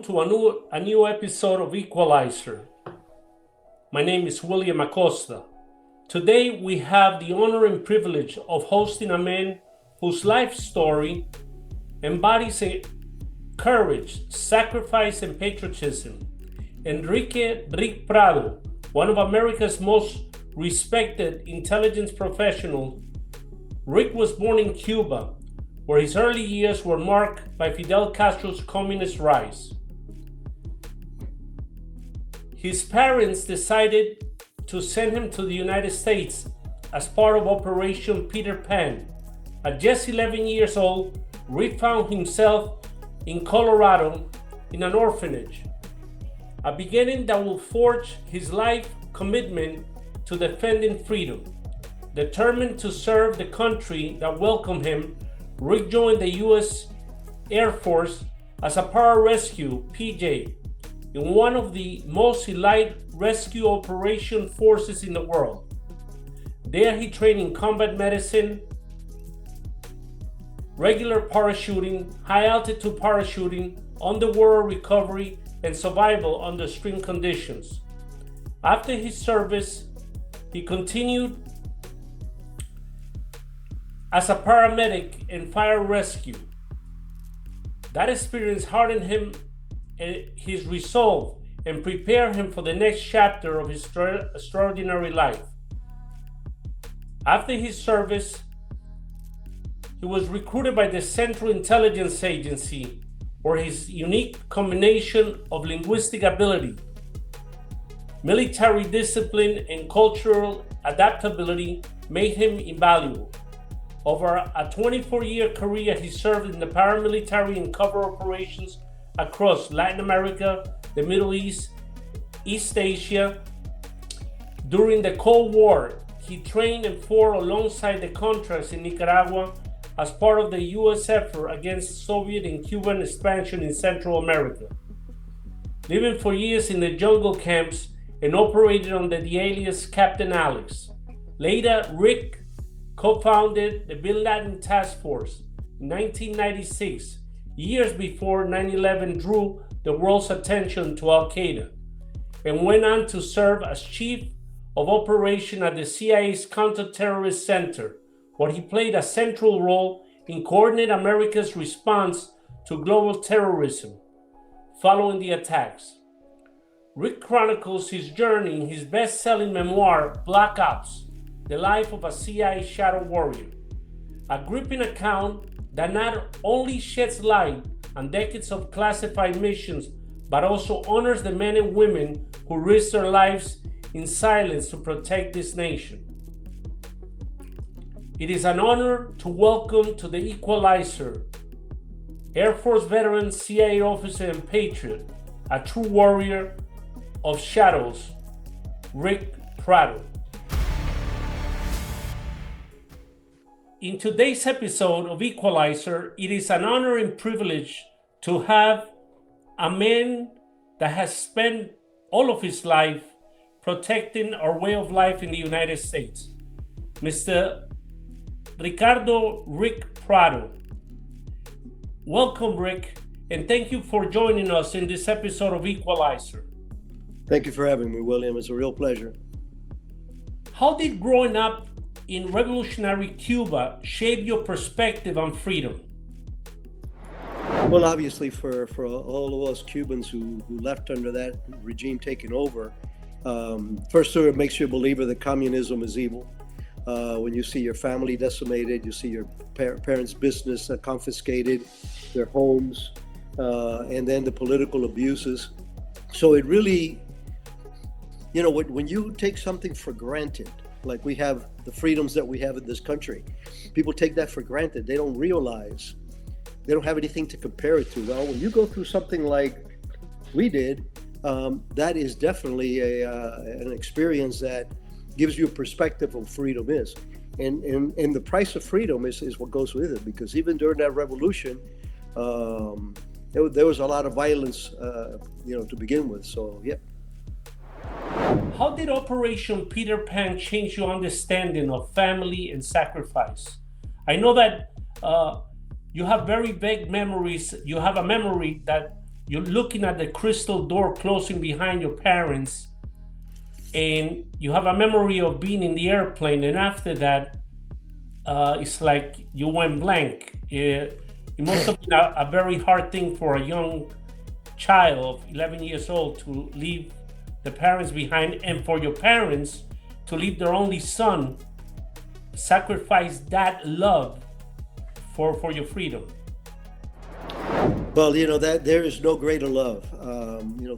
welcome to a new episode of Equalizer. My name is William Acosta. Today we have the honor and privilege of hosting a man whose life story embodies courage, sacrifice, and patriotism. Ric Prado, one of America's most respected intelligence professionals. Ric was born in Cuba, where his early years were marked by Fidel Castro's communist rise. His parents decided to send him to the United States as part of Operation Peter Pan. At just 11 years old, Ric found himself in Colorado in an orphanage, a beginning that will forge his life commitment to defending freedom. Determined to serve the country that welcomed him, Ric joined the U.S. Air Force as a pararescue (PJ) in one of the most elite rescue operation forces in the world. There he trained in combat medicine, regular parachuting, high-altitude parachuting, underwater recovery, and survival under extreme conditions. After his service, he continued as a paramedic in fire rescue. That experience hardened him and his resolve and prepared him for the next chapter of his extraordinary life. After his service, he was recruited by the Central Intelligence Agency, where his unique combination of linguistic ability, military discipline, and cultural adaptability made him invaluable. Over a 24-year career, he served in the paramilitary and cover operations across Latin America, the Middle East, East Asia. During the Cold War, he trained and fought alongside the Contras in Nicaragua as part of the U.S. effort against Soviet and Cuban expansion in Central America. Living for years in the jungle camps and operated under the alias Captain Alex. Later, Ric co-founded the Laden Task Force in 1996, years before 9/11 drew the world's attention to Al-Qaeda, and went on to serve as chief of operation at the CIA's Counterterrorism Center, where he played a central role in coordinating America's response to global terrorism following the attacks. Ric chronicles his journey in his best-selling memoir, Black Ops: The Life of a CIA Shadow Warrior, a gripping account that not only sheds light on decades of classified missions, but also honors the men and women who risk their lives in silence to protect this nation. It is an honor to welcome to the Equalizer, Air Force veteran, CIA officer, and patriot, a true warrior of shadows, Ric Prado. In today's episode of Equalizer, it is an honor and privilege to have a man that has spent all of his life protecting our way of life in the United States, Mr. Ric Prado. Welcome, Ric, and thank you for joining us in this episode of Equalizer. Thank you for having me, William. It's a real pleasure. How did growing up in revolutionary Cuba shape your perspective on freedom? Well, obviously, for all of us Cubans who left under that regime taking over, first it makes you a believer that communism is evil. When you see your family decimated, you see your parents' business confiscated, their homes, and then the political abuses. So it really, when you take something for granted, like we have the freedoms that we have in this country, people take that for granted. They don't realize they don't have anything to compare it to. Well, when you go through something like we did, that is definitely an experience that gives you a perspective of freedom is. And the price of freedom is what goes with it, because even during that revolution, there was a lot of violence, to begin with. So, yeah. How did Operation Peter Pan change your understanding of family and sacrifice? I know that you have very vague memories. You have a memory that you're looking at the crystal door closing behind your parents, and you have a memory of being in the airplane, and after that, it's like you went blank. It must have been a very hard thing for a young child of 11 years old to leave the parents behind, and for your parents to leave their only son, sacrifice that love for your freedom. Well, that there is no greater love.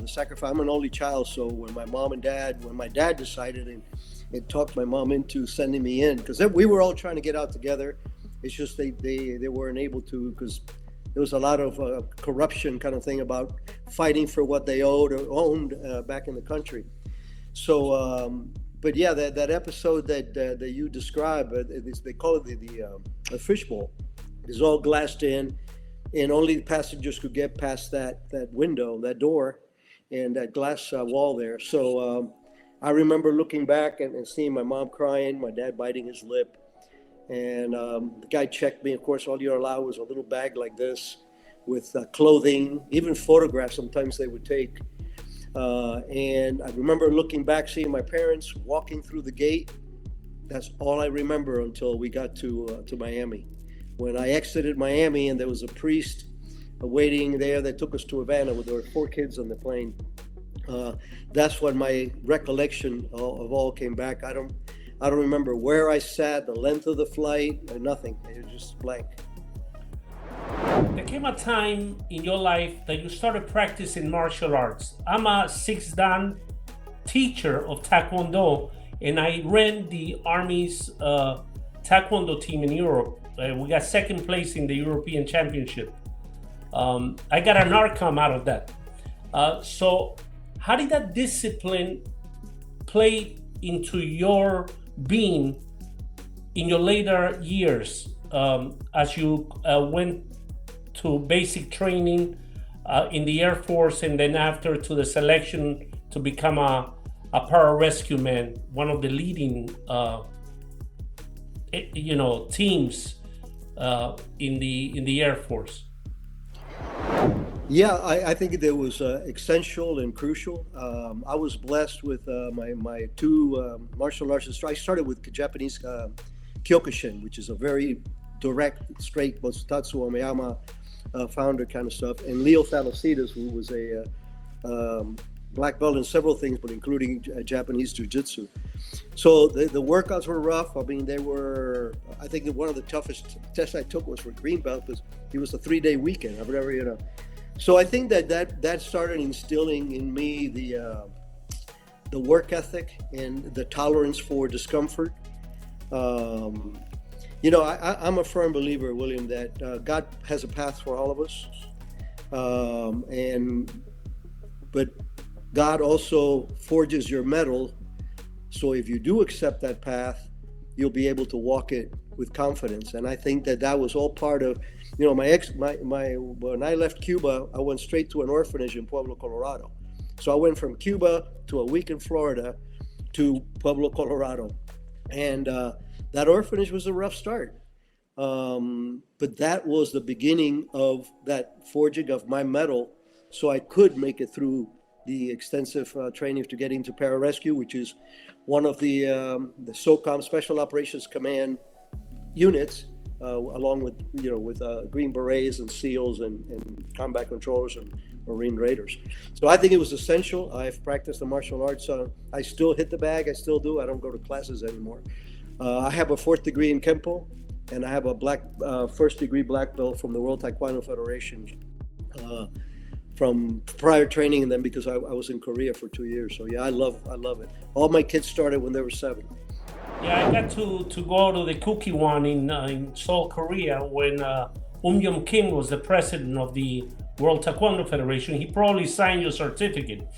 The sacrifice. I'm an only child, so when my dad decided and talked my mom into sending me in, because we were all trying to get out together. It's just they weren't able to, because there was a lot of corruption kind of thing about fighting for what they owed or owned back in the country. So, but yeah, that episode that you described, they call it the fishbowl. It's all glassed in, and only the passengers could get past that window, that door, and that glass wall there. So I remember looking back and seeing my mom crying, my dad biting his lip. And the guy checked me. Of course, all you're allowed was a little bag like this with clothing, even photographs sometimes they would take. And I remember looking back, seeing my parents walking through the gate. That's all I remember until we got to Miami. When I exited Miami and there was a priest waiting there that took us to Havana, where there were 4 kids on the plane. That's when my recollection of all came back. I don't remember where I sat, the length of the flight, or nothing. It was just blank. There came a time in your life that you started practicing martial arts. I'm a 6th Dan teacher of Taekwondo, and I ran the Army's Taekwondo team in Europe. We got 2nd place in the European Championship. I got an outcome out of that. So how did that discipline play into your being in your later years, as you went to basic training in the Air Force, and then after to the selection to become a pararescue man, one of the leading teams in the Air Force? Yeah, I think that was essential and crucial. I was blessed with my 2 martial arts. I started with Japanese Kyokushin, which is a very direct, straight, Botsutatsu Omeyama founder kind of stuff. And Leo Thalassides, who was a black belt in several things, but including Japanese Jiu-Jitsu. So the workouts were rough. I mean, I think that one of the toughest tests I took was for green belt, because it was a 3-day weekend. I've never, So I think that started instilling in me the work ethic and the tolerance for discomfort. I'm a firm believer, William, that God has a path for all of us, but God also forges your mettle. So if you do accept that path, you'll be able to walk it with confidence. And I think that was all part of, when I left Cuba, I went straight to an orphanage in Pueblo, Colorado. So I went from Cuba to a week in Florida to Pueblo, Colorado. And that orphanage was a rough start. But that was the beginning of that forging of my mettle, so I could make it through the extensive training to get into pararescue, which is one of the SOCOM Special Operations Command units, along with Green Berets and SEALs and combat controllers and Marine Raiders. So I think it was essential. I've practiced the martial arts. I still hit the bag. I still do. I don't go to classes anymore. I have a 4th degree in Kempo, and I have a first degree black belt from the World Taekwondo Federation from prior training, and then because I was in Korea for 2 years. So yeah, I love it. All my kids started when they were 7. Yeah, I got to go to the Cookie One in Seoul, Korea, when Young Kim was the president of the World Taekwondo Federation. He probably signed your certificate.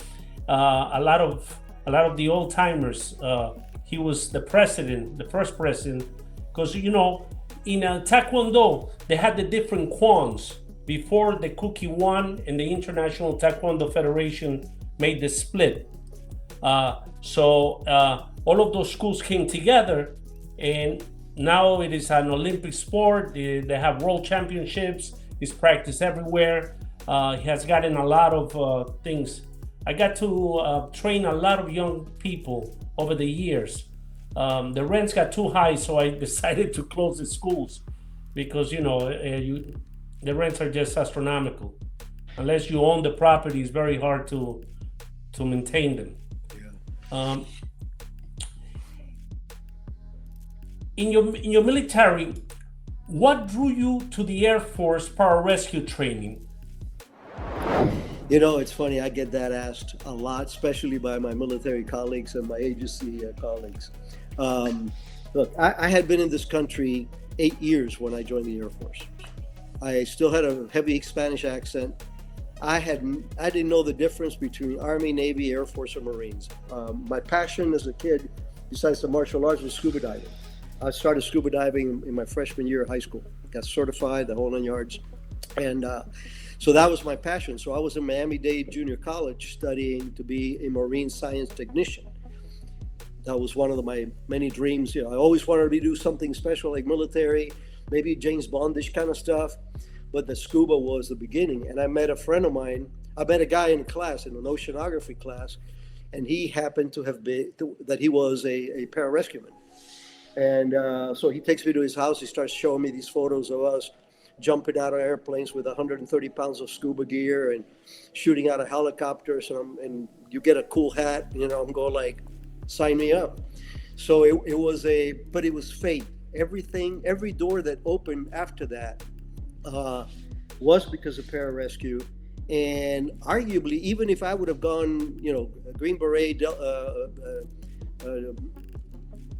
A lot of the old timers. He was the president, the first president, because in Taekwondo they had the different kwons before the Cookie One and the International Taekwondo Federation made the split. So all of those schools came together, and now it is an Olympic sport. They have world championships. It's practiced everywhere. He has gotten a lot of things. I got to train a lot of young people over the years. The rents got too high, so I decided to close the schools because the rents are just astronomical. Unless you own the property, it's very hard to maintain them. Um, in your military, what drew you to the Air Force Pararescue training? You know, it's funny, I get that asked a lot, especially by my military colleagues and my agency colleagues. Look, I had been in this country 8 years when I joined the Air Force. I still had a heavy Spanish accent. I didn't know the difference between Army, Navy, Air Force, or Marines. My passion as a kid, besides the martial arts, was scuba diving. I started scuba diving in my freshman year of high school. Got certified, the whole 9 yards. And so that was my passion. So I was in Miami-Dade Junior College studying to be a marine science technician. That was one of my many dreams. You know, I always wanted to do something special like military, maybe James Bondish kind of stuff. But the scuba was the beginning. And I met a friend of mine. I met a guy in class, in an oceanography class, and he happened to have been, that he was a pararescueman. And so he takes me to his house. He starts showing me these photos of us jumping out of airplanes with 130 pounds of scuba gear and shooting out of helicopters. And you get a cool hat, you know, I'm going like, sign me up. So it was fate. Every door that opened after that was because of pararescue. And arguably, even if I would have gone, you know, Green Beret,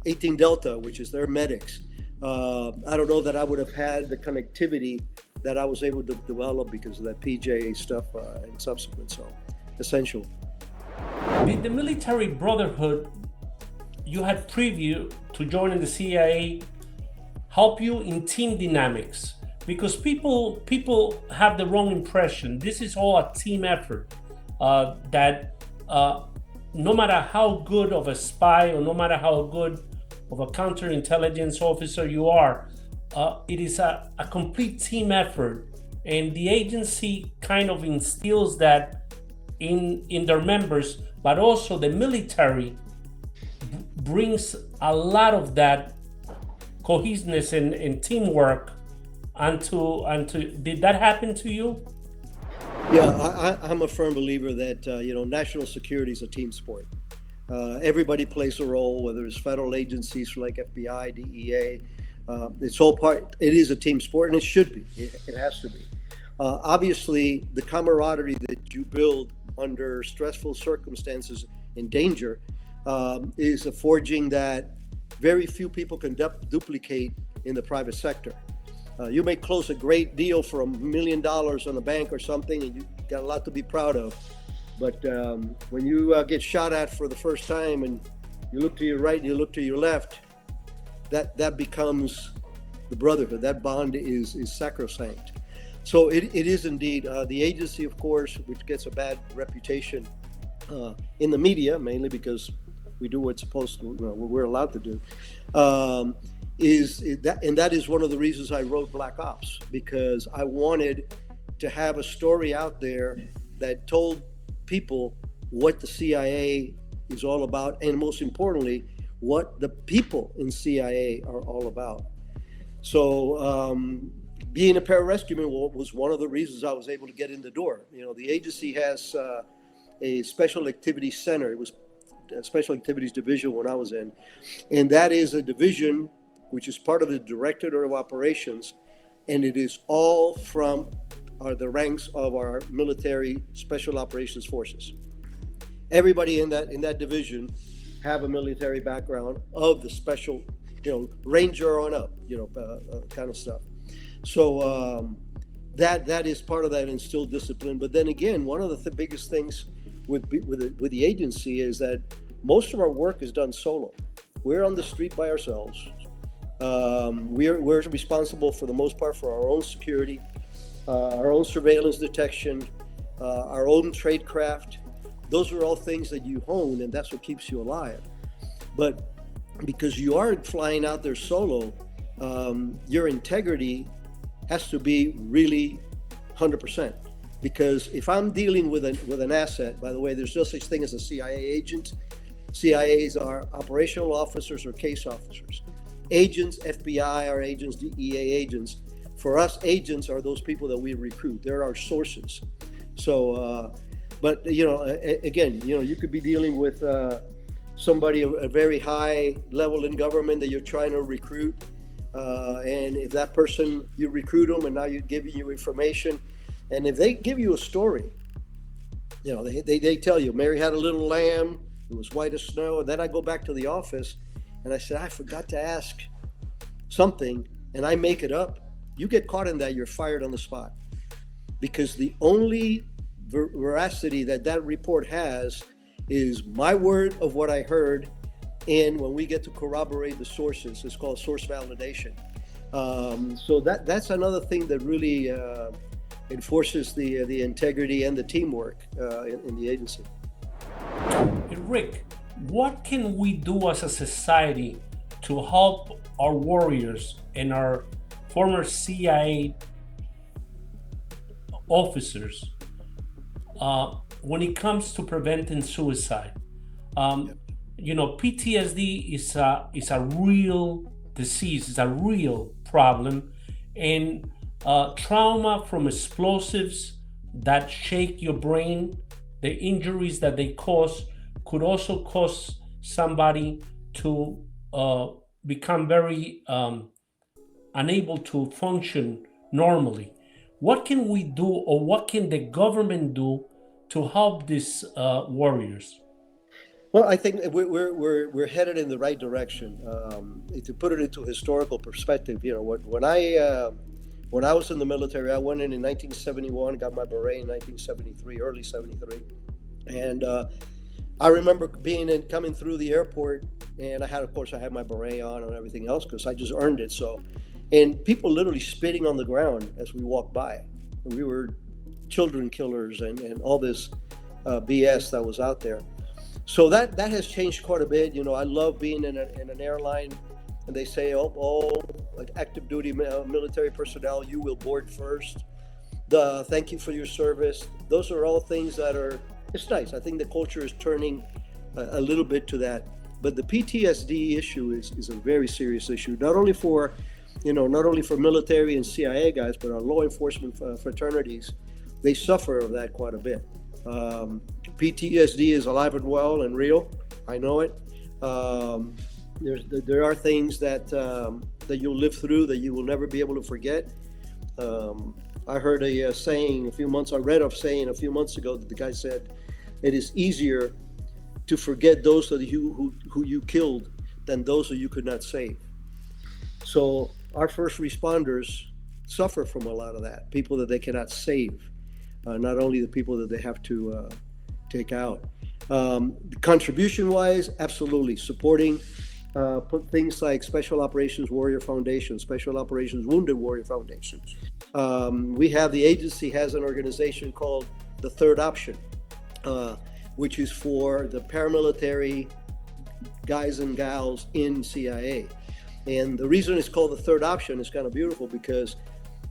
18 Delta, which is their medics, I don't know that I would have had the connectivity that I was able to develop because of that PJ stuff and subsequent. So, essential. Did the military brotherhood you had preview to joining the CIA help you in team dynamics? Because people have the wrong impression. This is all a team effort. That no matter how good of a spy or no matter how good of a counterintelligence officer you are, it is a complete team effort. And the agency kind of instills that in their members, but also the military brings a lot of that cohesiveness and teamwork onto. Did that happen to you? Yeah, I'm a firm believer that national security is a team sport. Everybody plays a role, whether it's federal agencies like FBI, DEA. It's all part. It is a team sport, and it should be. It has to be. Obviously, the camaraderie that you build under stressful circumstances and danger is a forging that very few people can duplicate in the private sector. You may close a great deal for $1 million on a bank or something, and you got a lot to be proud of. But when you get shot at for the first time, and you look to your right and you look to your left, that becomes the brotherhood. That bond is sacrosanct. So it is indeed the agency, of course, which gets a bad reputation in the media, mainly because we do what's supposed to, what we're allowed to do. That is one of the reasons I wrote Black Ops, because I wanted to have a story out there that told people what the CIA is all about, and most importantly, what the people in CIA are all about. So being a pararescueman was one of the reasons I was able to get in the door. You know, the agency has a special activities center. It was a special activities division when I was in, and that is a division which is part of the Directorate of Operations, and it is all from the ranks of our military special operations forces. Everybody in that division have a military background of the special, Ranger on up, kind of stuff. So that is part of that instilled discipline. But then again, one of the biggest things with the agency is that most of our work is done solo. We're on the street by ourselves. We're responsible for the most part for our own security, our own surveillance detection, our own tradecraft. Those are all things that you hone, and that's what keeps you alive. But because you are flying out there solo, your integrity has to be really 100%. Because if I'm dealing with an asset, by the way, there's no such thing as a CIA agent. CIAs are operational officers or case officers. Agents, FBI are agents, DEA agents. For us, agents are those people that we recruit. They're our sources. So, but again, you could be dealing with somebody at a very high level in government that you're trying to recruit, and if that person, you recruit them, and now you're giving you information, and if they give you a story, they tell you Mary had a little lamb, it was white as snow, and then I go back to the office and I said I forgot to ask something, and I make it up. You get caught in that, you're fired on the spot, because the only veracity that report has is my word of what I heard, and when we get to corroborate the sources, it's called source validation. So that's another thing that really enforces the integrity and the teamwork in the agency. Rick, what can we do as a society to help our warriors and our former CIA officers when it comes to preventing suicide? PTSD is a real disease, it's a real problem, and trauma from explosives that shake your brain, the injuries that they cause could also cause somebody to become very unable to function normally. What can we do, or what can the government do to help these warriors? Well, I think we're headed in the right direction. To put it into historical perspective, when I was in the military, I went in 1971, got my beret in 1973, early 73, and I remember coming through the airport, and I had my beret on and everything else because I just earned it. So, and people literally spitting on the ground as we walked by. And we were children killers and all this BS that was out there. So that has changed quite a bit. I love being in an airline, and they say, like active duty military personnel, you will board first. Thank you for your service. Those are all things it's nice. I think the culture is turning a little bit to that. But the PTSD issue is a very serious issue, not only for military and CIA guys, but our law enforcement fraternities. They suffer of that quite a bit. PTSD is alive and well and real. I know it. There are things that you'll live through that you will never be able to forget. I heard a saying a few months ago that the guy said, it is easier to forget those of you who you killed than those who you could not save. So our first responders suffer from a lot of that, people that they cannot save, not only the people that they have to take out. Contribution-wise, absolutely, supporting things like Special Operations Warrior Foundation, Special Operations Wounded Warrior Foundation. The agency has an organization called the Third Option, which is for the paramilitary guys and gals in CIA. And the reason it's called the Third Option is kind of beautiful, because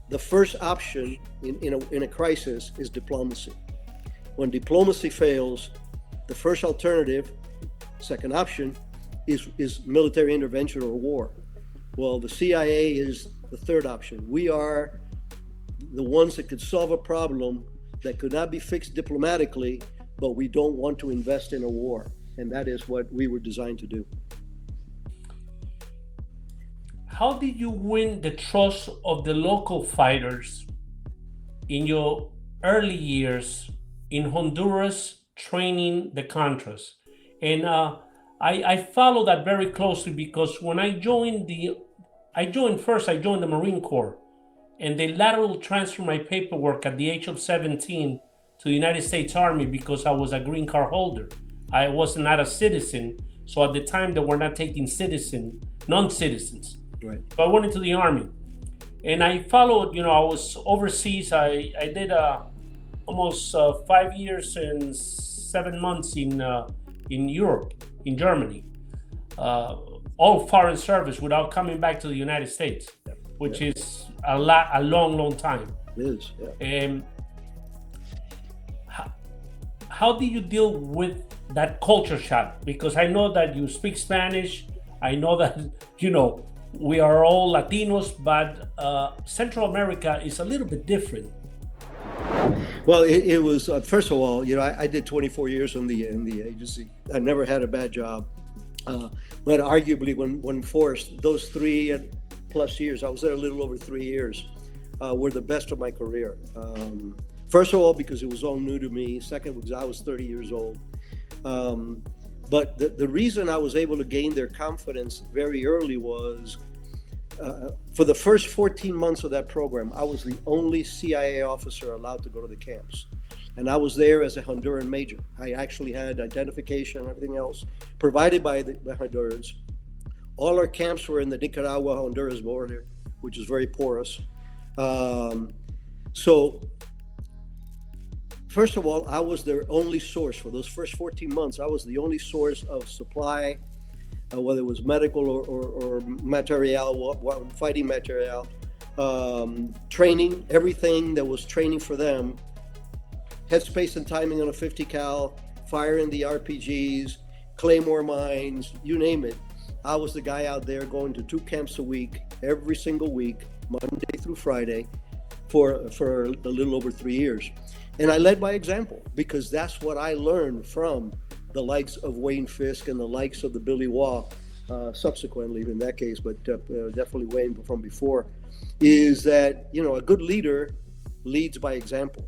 the first option in a crisis is diplomacy. When diplomacy fails, the first alternative, second option, is military intervention or war. Well, the CIA is the third option. We are the ones that could solve a problem that could not be fixed diplomatically, but we don't want to invest in a war. And that is what we were designed to do. How did you win the trust of the local fighters in your early years in Honduras training the Contras? And I follow that very closely, because when I joined the Marine Corps, and they lateral transferred my paperwork at the age of 17 to the United States Army because I was a green card holder. I was not a citizen, so at the time they were not taking non-citizens. Right. So I went into the Army, and I followed. I was overseas. I did almost 5 years and 7 months in Europe, in Germany, all foreign service without coming back to the United States, which is a long time. It is, yeah. how do you deal with that culture shock? Because I know that you speak Spanish. I know that, we are all Latinos, but Central America is a little bit different. Well, it was first of all, I did 24 years in the agency. I never had a bad job. But arguably, when forced, those 3+ years, I was there a little over 3 years, were the best of my career. First of all, because it was all new to me. Second, because I was 30 years old. But the reason I was able to gain their confidence very early was, for the first 14 months of that program, I was the only CIA officer allowed to go to the camps. And I was there as a Honduran major. I actually had identification and everything else provided by the Hondurans. All our camps were in the Nicaragua-Honduras border, which is very porous. So, first of all, I was their only source for those first 14 months. I was the only source of supply, whether it was medical or material, fighting material, training, everything that was training for them, headspace and timing on a 50 cal, firing the RPGs, claymore mines, you name it. I was the guy out there going to 2 camps a week, every single week, Monday through Friday, for a little over 3 years. And I led by example, because that's what I learned from the likes of Wayne Fisk and the likes of the Billy Waugh, subsequently in that case, but definitely Wayne from before, is that, a good leader leads by example.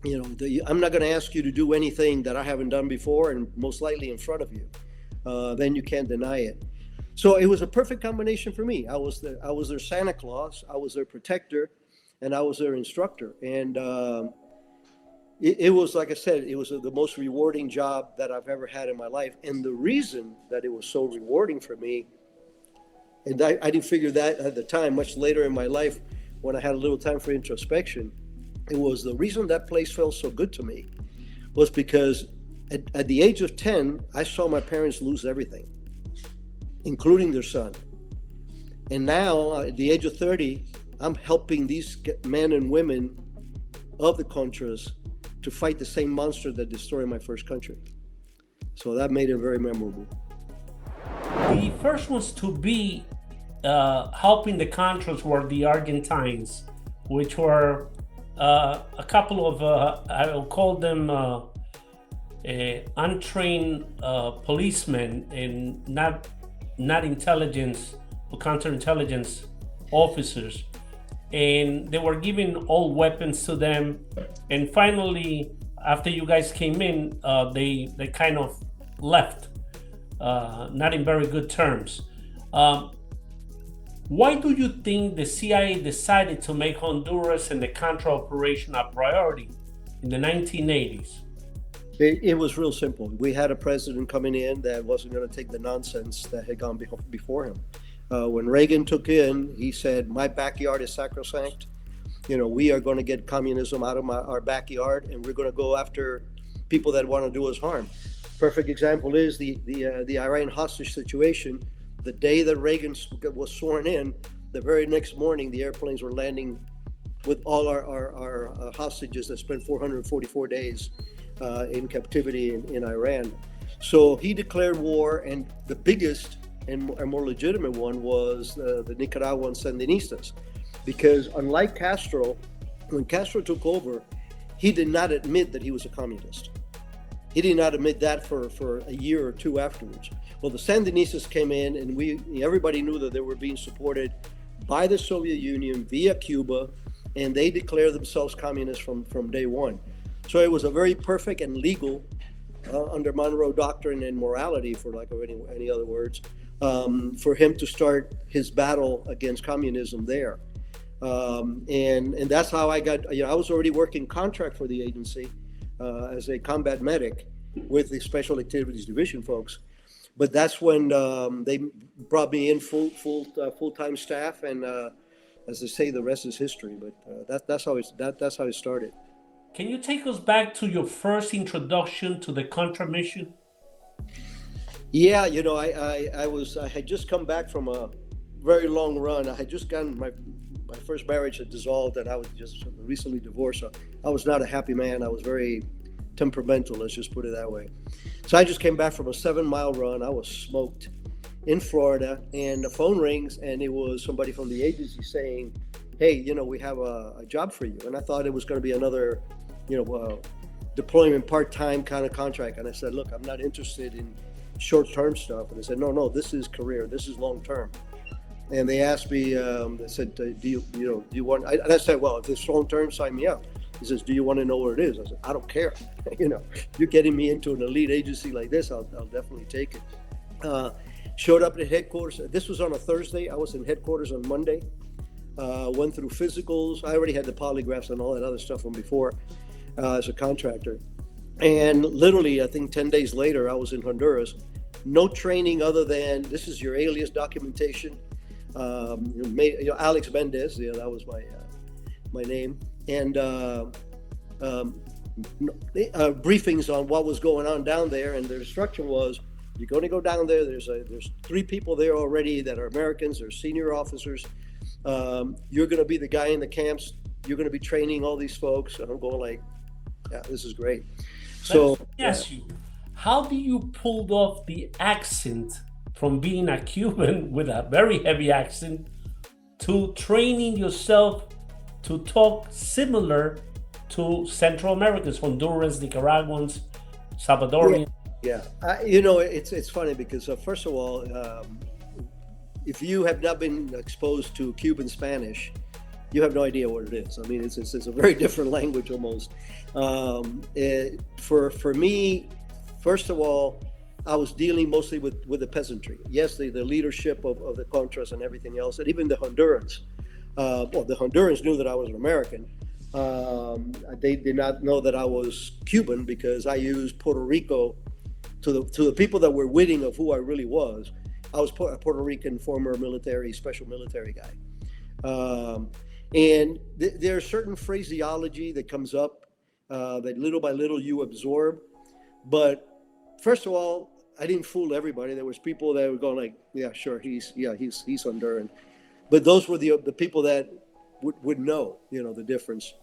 I'm not going to ask you to do anything that I haven't done before, and most likely in front of you. Then you can't deny it. So it was a perfect combination for me. I was their Santa Claus, I was their protector, and I was their instructor. And it was, like I said, it was the most rewarding job that I've ever had in my life. And the reason that it was so rewarding for me, and I didn't figure that at the time, much later in my life, when I had a little time for introspection, it was the reason that place felt so good to me was because at the age of 10, I saw my parents lose everything, including their son. And now, at the age of 30, I'm helping these men and women of the Contras to fight the same monster that destroyed my first country. So that made it very memorable. The first ones to be helping the Contras were the Argentines, which were a couple of, I will call them untrained policemen and not intelligence or counterintelligence officers. And they were giving all weapons to them. And finally, after you guys came in, they kind of left, not in very good terms. Why do you think the CIA decided to make Honduras and the Contra operation a priority in the 1980s? It was real simple. We had a president coming in that wasn't going to take the nonsense that had gone before him. When Reagan took in, he said, my backyard is sacrosanct. We are going to get communism out of our backyard, and we're going to go after people that want to do us harm. Perfect example is the Iran hostage situation. The day that Reagan was sworn in, the very next morning, the airplanes were landing with all our hostages that spent 444 days in captivity in Iran. So he declared war, and the biggest and more legitimate one was the Nicaraguan Sandinistas, because unlike Castro, when Castro took over, he did not admit that he was a communist. He did not admit that for a year or two afterwards. Well, the Sandinistas came in, and everybody knew that they were being supported by the Soviet Union via Cuba, and they declared themselves communists from day one. So it was a very perfect and legal, under Monroe Doctrine and morality, for lack of any other words, for him to start his battle against communism there. And that's how I got, I was already working contract for the agency as a combat medic with the Special Activities Division folks. But that's when they brought me in full-time staff, and as they say, the rest is history. But that's how it started. Can you take us back to your first introduction to the Contra mission? Yeah, I had just come back from a very long run. I had just gotten my first marriage had dissolved, and I was just recently divorced. So I was not a happy man. I was very temperamental, let's just put it that way. So I just came back from a 7-mile run. I was smoked in Florida, and the phone rings, and it was somebody from the agency saying, hey, we have a job for you. And I thought it was going to be another, deployment part-time kind of contract. And I said, look, I'm not interested in short-term stuff. And they said, no, this is career. This is long-term. And they asked me, they said, do you want, and I said, well, if it's long-term, sign me up. He says, do you want to know what it is? I said, I don't care. You're getting me into an elite agency like this, I'll definitely take it. Showed up at headquarters. This was on a Thursday. I was in headquarters on Monday. Went through physicals. I already had the polygraphs and all that other stuff from before as a contractor. And literally, I think 10 days later, I was in Honduras. No training other than, this is your alias documentation. Alex Mendez, that was my name. And briefings on what was going on down there. And the instruction was, you're going to go down there. There's 3 people there already that are Americans. They're senior officers. You're going to be the guy in the camps. You're going to be training all these folks. And I'm going like, yeah, this is great. So yes, how do you pull off the accent from being a Cuban with a very heavy accent to training yourself to talk similar to Central Americans, Hondurans, Nicaraguans, Salvadorians? Yeah, it's funny because first of all, if you have not been exposed to Cuban Spanish, you have no idea what it is. I mean, it's a very different language almost. For me, first of all, I was dealing mostly with the peasantry. Yes, the leadership of the Contras and everything else, and even the Hondurans. The Hondurans knew that I was an American. They did not know that I was Cuban because I used Puerto Rico to the people that were witting of who I really was. I was a Puerto Rican former special military guy. And there's certain phraseology that comes up that little by little you absorb. But first of all, I didn't fool everybody. There was people that were going like, yeah, sure, he's Honduran. But those were the people that would know, the difference.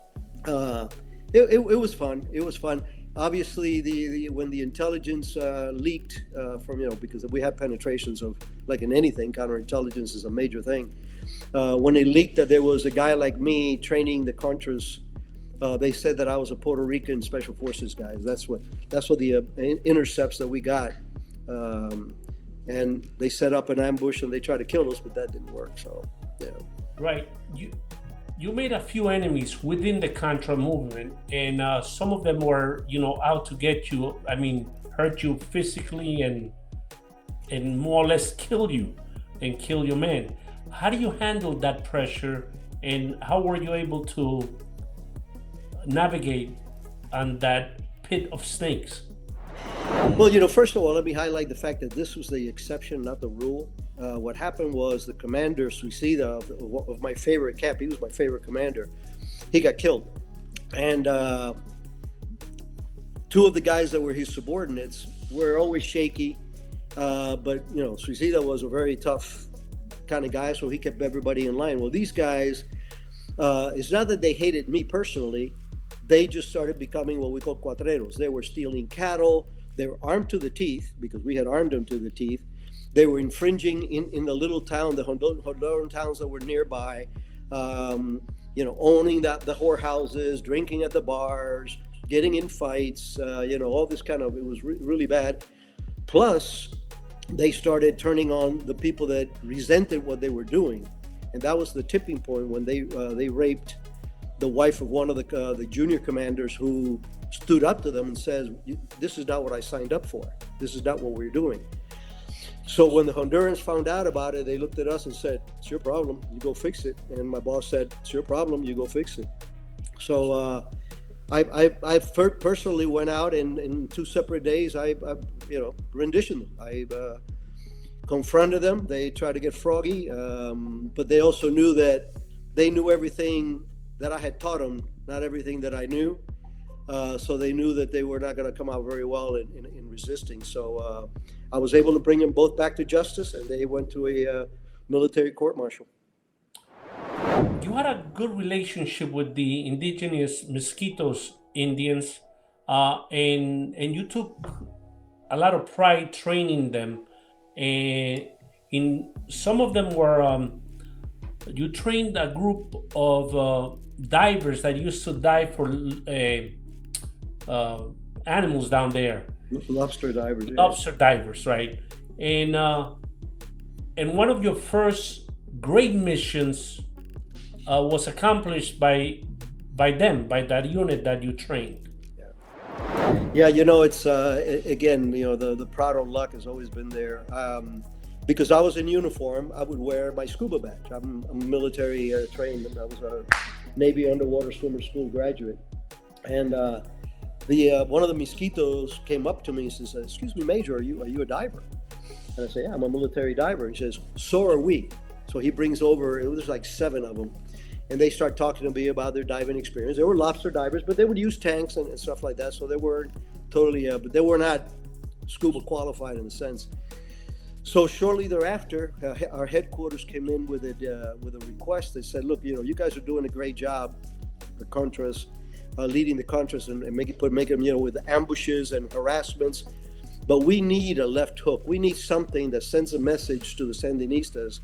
It was fun. It was fun. Obviously, when the intelligence leaked from, because we have penetrations of, like in anything, counterintelligence is a major thing. When they leaked that there was a guy like me training the Contras, they said that I was a Puerto Rican Special Forces guy. That's what the intercepts that we got. And they set up an ambush and they tried to kill us, but that didn't work. So, yeah. Right. You made a few enemies within the Contra movement, and some of them were, out to get you. I mean, hurt you physically and more or less kill you and kill your men. How do you handle that pressure, and how were you able to navigate on that pit of snakes? Well, first of all, let me highlight the fact that this was the exception, not the rule. What happened was the commander, Suicida, of my favorite camp, he was my favorite commander, he got killed. And 2 of the guys that were his subordinates were always shaky. But, Suicida was a very tough kind of guy, so he kept everybody in line. Well, these guys, it's not that they hated me personally. They just started becoming what we call cuatreros. They were stealing cattle. They were armed to the teeth because we had armed them to the teeth. They were infringing in the little town, the Honduran towns that were nearby, owning the whorehouses, drinking at the bars, getting in fights, all this kind of, it was really bad. Plus, they started turning on the people that resented what they were doing. And that was the tipping point when they raped the wife of one of the junior commanders, who stood up to them and says, this is not what I signed up for. This is not what we're doing. So when the Hondurans found out about it, they looked at us and said, it's your problem, you go fix it. And my boss said, it's your problem, you go fix it. So I personally went out and in 2 separate days, I renditioned them. I confronted them. They tried to get froggy, but they also knew that they knew everything that I had taught them, not everything that I knew. So they knew that they were not going to come out very well in resisting. So I was able to bring them both back to justice, and they went to a military court-martial. You had a good relationship with the indigenous Mosquitos Indians. and you took a lot of pride training them. And in some of them were you trained a group of divers that used to dive for animals down there. Lobster divers. Yeah. Lobster divers, right? And one of your first great missions was accomplished by them, by that unit that you trained. Yeah, it's again, the Prado luck has always been there. Because I was in uniform, I would wear my scuba badge. I'm military trained, and I was a Navy underwater swimmer school graduate. And one of the mosquitoes came up to me and says, "Excuse me, Major, are you a diver?" And I say, "Yeah, I'm a military diver." He says, "So are we." So he brings over, it was like 7 of them, and they start talking to me about their diving experience. They were lobster divers, but they would use tanks and stuff like that. So they weren't totally, but they were not scuba qualified in a sense. So shortly thereafter, our headquarters came in with a request. They said, "Look, you guys are doing a great job, the Contras, leading the Contras and making them, with ambushes and harassments. But we need a left hook. We need something that sends a message to the Sandinistas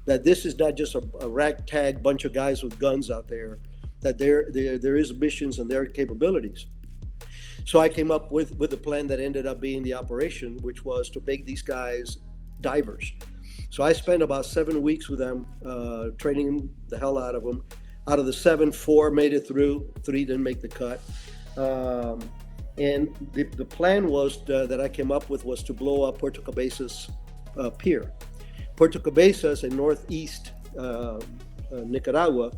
that this is not just a ragtag bunch of guys with guns out there, that there is missions and there are capabilities." So I came up with a plan that ended up being the operation, which was to make these guys divers. So I spent about 7 weeks with them, training the hell out of them. Out of the 7, 4 made it through, 3 didn't make the cut. And the plan was that I came up with was to blow up Puerto Cabezas pier. Puerto Cabezas in northeast Nicaragua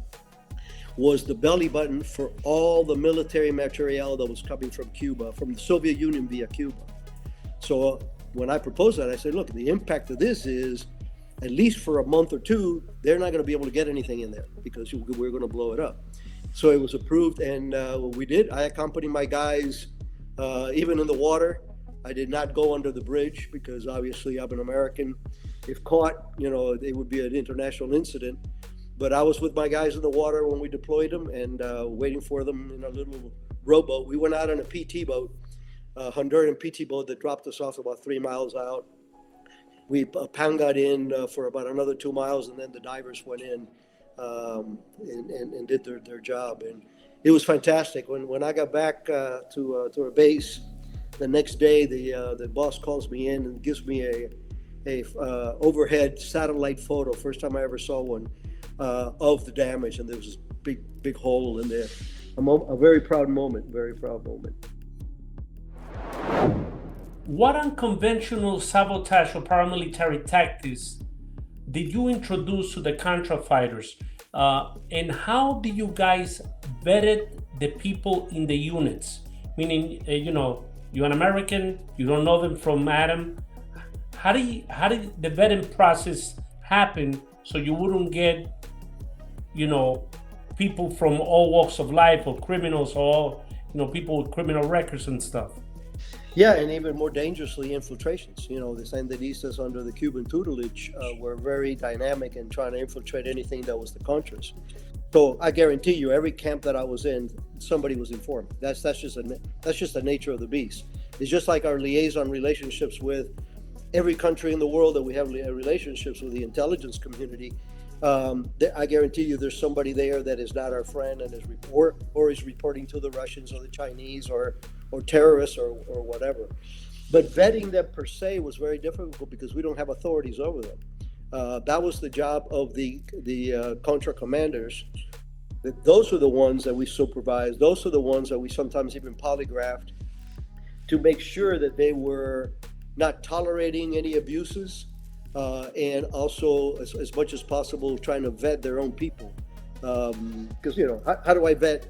was the belly button for all the military materiel that was coming from Cuba, from the Soviet Union via Cuba. So when I proposed that, I said, look, the impact of this is, at least for a month or 2, they're not going to be able to get anything in there because we're going to blow it up. So it was approved, and we did. I accompanied my guys, even in the water. I did not go under the bridge because obviously I'm an American. If caught, it would be an international incident. But I was with my guys in the water when we deployed them and waiting for them in a little rowboat. We went out on a PT boat, a Honduran PT boat that dropped us off about 3 miles out. We pangaed in for about another 2 miles, and then the divers went in and did their job. And it was fantastic. When I got back to our base, the next day the boss calls me in and gives me a overhead satellite photo, first time I ever saw one, of the damage, and there was this big hole in there. A very proud moment, very proud moment. What unconventional sabotage or paramilitary tactics did you introduce to the Contra fighters? And how do you guys vetted the people in the units? Meaning, you're an American, you don't know them from Adam. How did the vetting process happen so you wouldn't get, people from all walks of life, or criminals, or people with criminal records and stuff? Yeah, and even more dangerously, infiltrations. The Sandinistas under the Cuban tutelage were very dynamic in trying to infiltrate anything that was the Contras. So I guarantee you, every camp that I was in, somebody was informed. That's just the nature of the beast. It's just like our liaison relationships with every country in the world that we have relationships with the intelligence community. I guarantee you, there's somebody there that is not our friend and is reporting to the Russians or the Chinese or terrorists or whatever. But vetting them per se was very difficult because we don't have authorities over them. That was the job of the Contra commanders. Those are the ones that we supervised. Those are the ones that we sometimes even polygraphed to make sure that they were not tolerating any abuses, and also as much as possible trying to vet their own people. Because how do I vet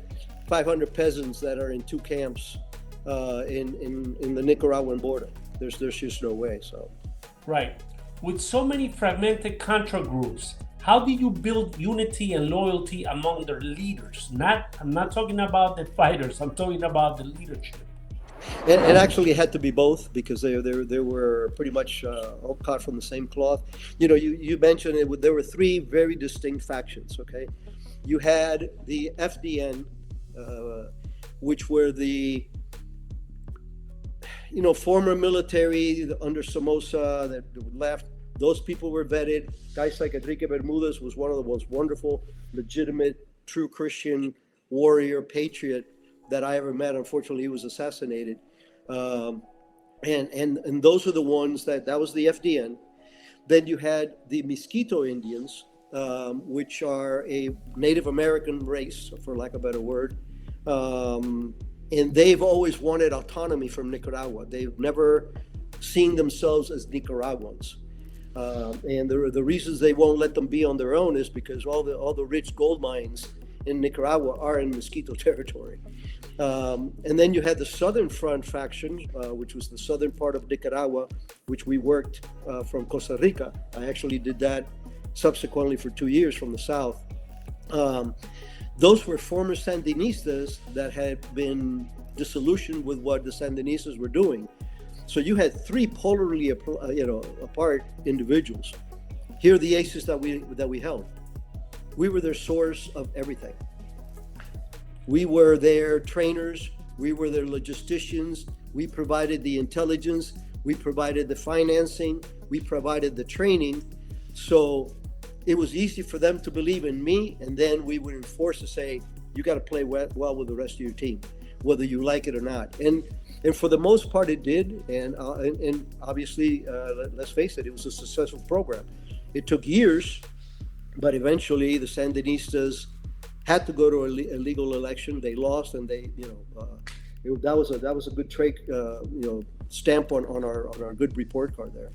500 peasants that are in 2 camps in the Nicaraguan border? There's just no way. So, right. With so many fragmented Contra groups, how do you build unity and loyalty among their leaders? I'm not talking about the fighters. I'm talking about the leadership. It actually had to be both because they were pretty much all cut from the same cloth. You mentioned it. There were 3 very distinct factions. Okay, you had the FDN, which were the former military under Somoza that left. Those people were vetted. Guys like Enrique Bermudez was one of the most wonderful, legitimate, true Christian warrior, patriot that I ever met. Unfortunately, he was assassinated. And those are the ones that was the FDN. Then you had the Mosquito Indians, which are a Native American race, for lack of a better word. And they've always wanted autonomy from Nicaragua. They've never seen themselves as Nicaraguans. And the reasons they won't let them be on their own is because all the rich gold mines in Nicaragua are in Mosquito territory. And then you had the Southern Front faction, which was the southern part of Nicaragua, which we worked from Costa Rica. I actually did that subsequently for 2 years from the south. Those were former Sandinistas that had been disillusioned with what the Sandinistas were doing. So you had three polarly apart individuals. Here are the aces that we held. We were their source of everything. We were their trainers. We were their logisticians. We provided the intelligence. We provided the financing. We provided the training. So it was easy for them to believe in me, and then we would enforce to say, you got to play well with the rest of your team, whether you like it or not. And for the most part, it did. And obviously, let's face it, it was a successful program. It took years, but eventually the Sandinistas had to go to a legal election. They lost, and that was a good stamp on our good report card there.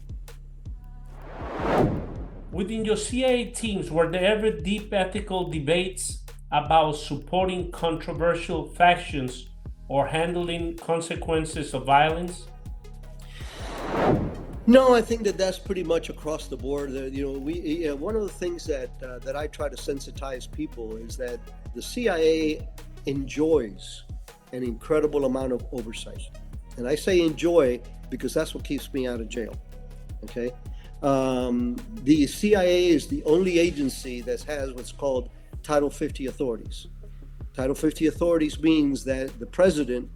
Within your CIA teams, were there ever deep ethical debates about supporting controversial factions or handling consequences of violence? No, I think that's pretty much across the board. One of the things that I try to sensitize people is that the CIA enjoys an incredible amount of oversight. And I say enjoy because that's what keeps me out of jail, okay? The CIA is the only agency that has what's called Title 50 authorities. Title 50 authorities means that the president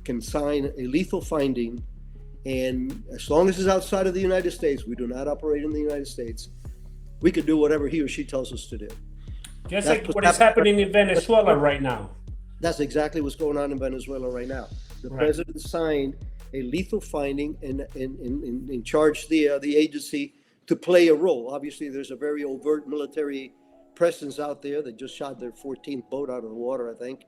can sign a lethal finding, and as long as it's outside of the United States, we do not operate in the United States, we can do whatever he or she tells us to do. Just like what is happening in Venezuela right now. That's exactly what's going on in Venezuela right now. The president signed a lethal finding and charged the agency to play a role. Obviously, there's a very overt military presence out there that just shot their 14th boat out of the water, I think.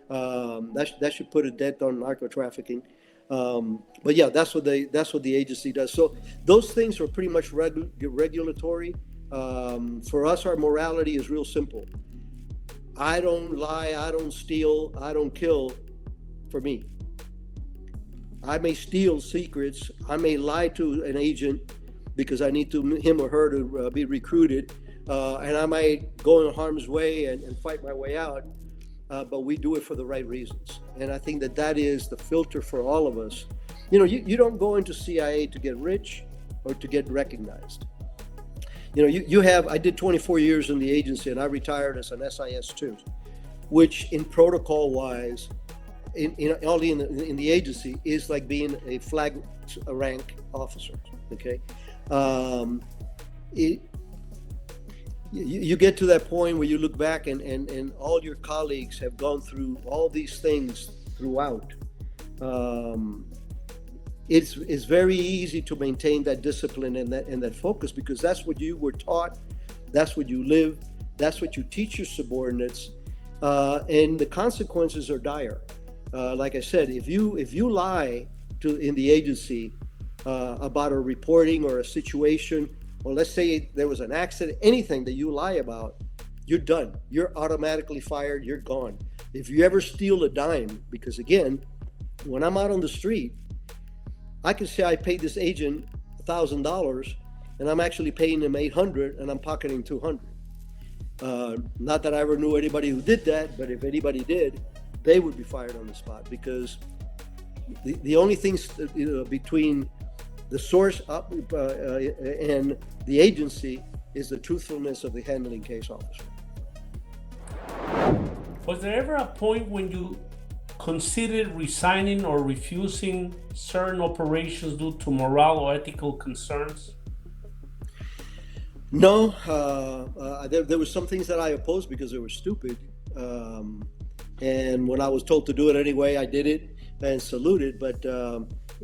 That should put a dent on narco trafficking. But yeah, that's what the agency does. So those things are pretty much regulatory. For us, our morality is real simple. I don't lie, I don't steal, I don't kill for me. I may steal secrets, I may lie to an agent because I need him or her to be recruited, and I might go in harm's way and fight my way out, but we do it for the right reasons. And I think that is the filter for all of us. You don't go into CIA to get rich or to get recognized. I did 24 years in the agency, and I retired as an SIS-2, which in protocol-wise, in the agency, is like being a flag rank officer. Okay, you get to that point where you look back and all your colleagues have gone through all these things throughout. It's very easy to maintain that discipline and that focus because that's what you were taught, that's what you live, that's what you teach your subordinates, and the consequences are dire. Like I said, if you lie in the agency about a reporting or a situation, or let's say there was an accident, anything that you lie about, you're done. You're automatically fired. You're gone. If you ever steal a dime, because again, when I'm out on the street, I can say I paid this agent $1,000 and I'm actually paying him $800 and I'm pocketing $200. Not that I ever knew anybody who did that, but if anybody did, they would be fired on the spot because the only things between the source and the agency is the truthfulness of the handling case officer. Was there ever a point when you considered resigning or refusing certain operations due to moral or ethical concerns? No, there were some things that I opposed because they were stupid. And when I was told to do it anyway, I did it and saluted, but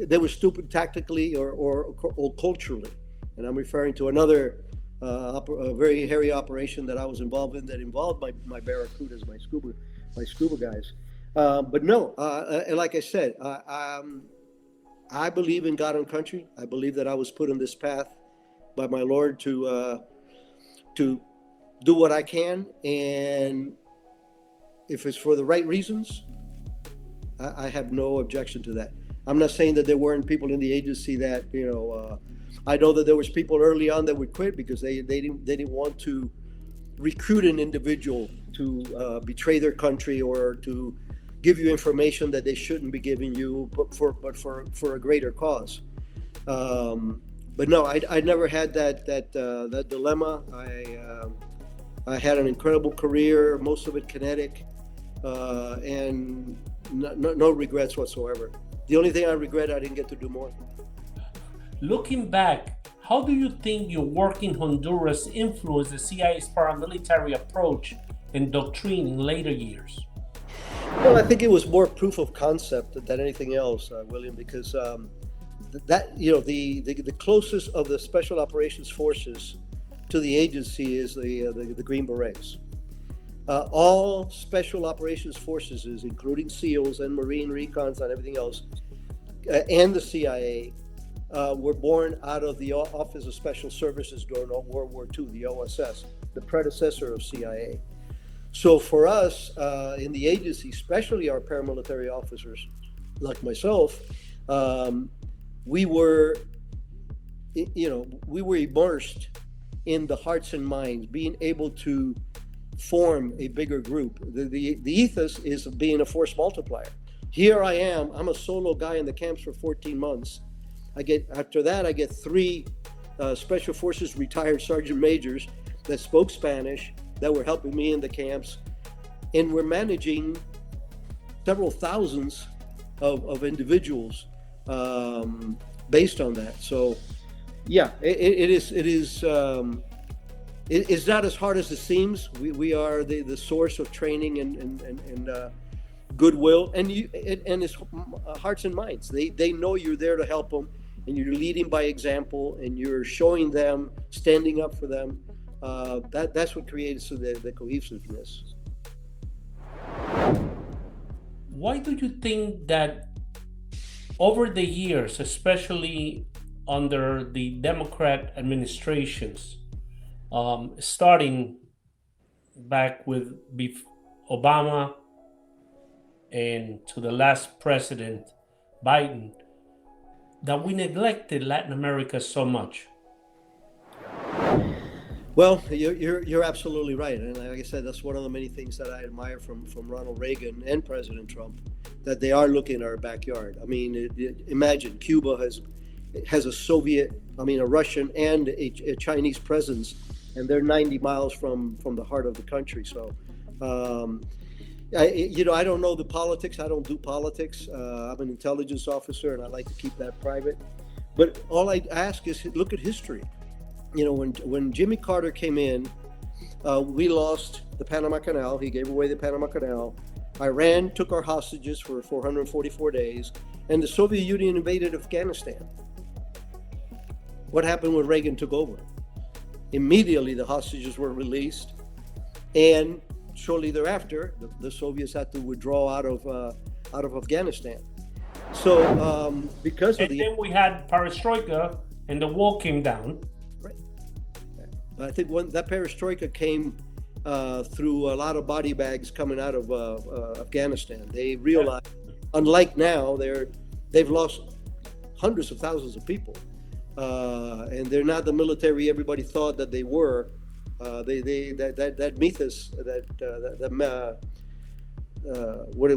they were stupid tactically or culturally. And I'm referring to another a very hairy operation that I was involved in that involved my barracudas, my scuba guys. But no, and like I said, I believe in God and country. I believe that I was put on this path by my Lord to do what I can, and if it's for the right reasons, I have no objection to that. I'm not saying that there weren't people in the agency that I know that there was people early on that would quit because they didn't want to recruit an individual to betray their country or to give you information that they shouldn't be giving you, but for a greater cause. But no, I never had that dilemma. I had an incredible career, most of it kinetic, and no regrets whatsoever. The only thing I regret, I didn't get to do more. Looking back, how do you think your work in Honduras influenced the CIA's paramilitary approach and doctrine in later years? Well, I think it was more proof of concept than anything else, William, because the closest of the special operations forces to the agency is the Green Berets. All special operations forces, including SEALs and Marine recons and everything else, and the CIA, were born out of the Office of Special Services during World War II, the OSS, the predecessor of CIA. So for us in the agency, especially our paramilitary officers, like myself, we were immersed in the hearts and minds, being able to form a bigger group. The ethos is being a force multiplier. Here I am, I'm a solo guy in the camps for 14 months. After that, I get 3 Special Forces retired sergeant majors that spoke Spanish that were helping me in the camps. And we're managing several thousands of individuals based on that. So yeah, it's not as hard as it seems. We are the source of training and goodwill, and it's hearts and minds. They know you're there to help them, and you're leading by example, and you're showing them, standing up for them. That's what creates the cohesiveness. Why do you think that over the years, especially under the Democrat administrations, starting back with Obama and to the last president, Biden, that we neglected Latin America so much? Well, you're absolutely right, and like I said, that's one of the many things that I admire from Ronald Reagan and President Trump, that they are looking at our backyard. I mean, imagine Cuba has a Russian and a Chinese presence, and they're 90 miles from the heart of the country. So, I don't know the politics. I don't do politics. I'm an intelligence officer, and I like to keep that private. But all I ask is look at history. When Jimmy Carter came in, we lost the Panama Canal. He gave away the Panama Canal. Iran took our hostages for 444 days, and the Soviet Union invaded Afghanistan. What happened when Reagan took over? Immediately, the hostages were released, and shortly thereafter, the Soviets had to withdraw out of Afghanistan. So, then we had Perestroika, and the wall came down. Right. I think when that Perestroika came through a lot of body bags coming out of Afghanistan. They realized, unlike now, they've lost hundreds of thousands of people, and they're not the military everybody thought that they were. That mythos,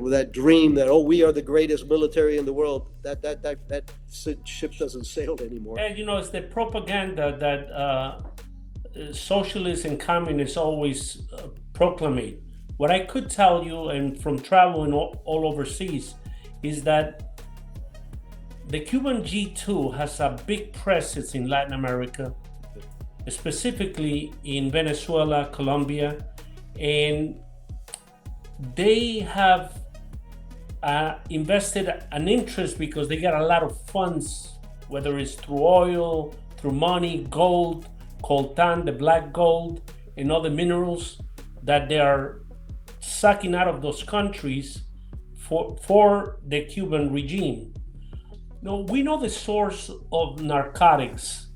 that dream that we are the greatest military in the world, that ship doesn't sail anymore. And it's the propaganda that socialists and communists always proclaim, what I could tell you, and from traveling all overseas, is that the Cuban G2 has a big presence in Latin America, specifically in Venezuela, Colombia, and they have invested an interest because they get a lot of funds, whether it's through oil, through money, gold, coltan, the black gold, and other minerals that they are sucking out of those countries for the Cuban regime. Now, we know the source of narcotics,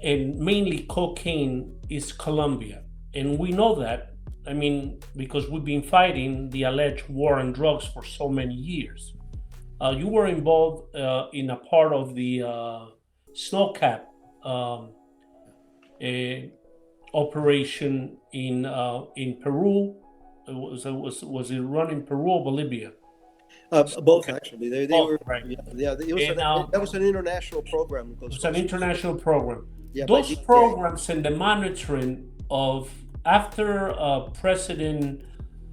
and mainly cocaine, is Colombia. And we know that, I mean, because we've been fighting the alleged war on drugs for so many years. You were involved in a part of the snowcap operation in Peru. Was it run in Peru or Bolivia? Both actually. They Both, were right. yeah. That was an international program. It's an international program. Yeah, Those programs and the monitoring of after President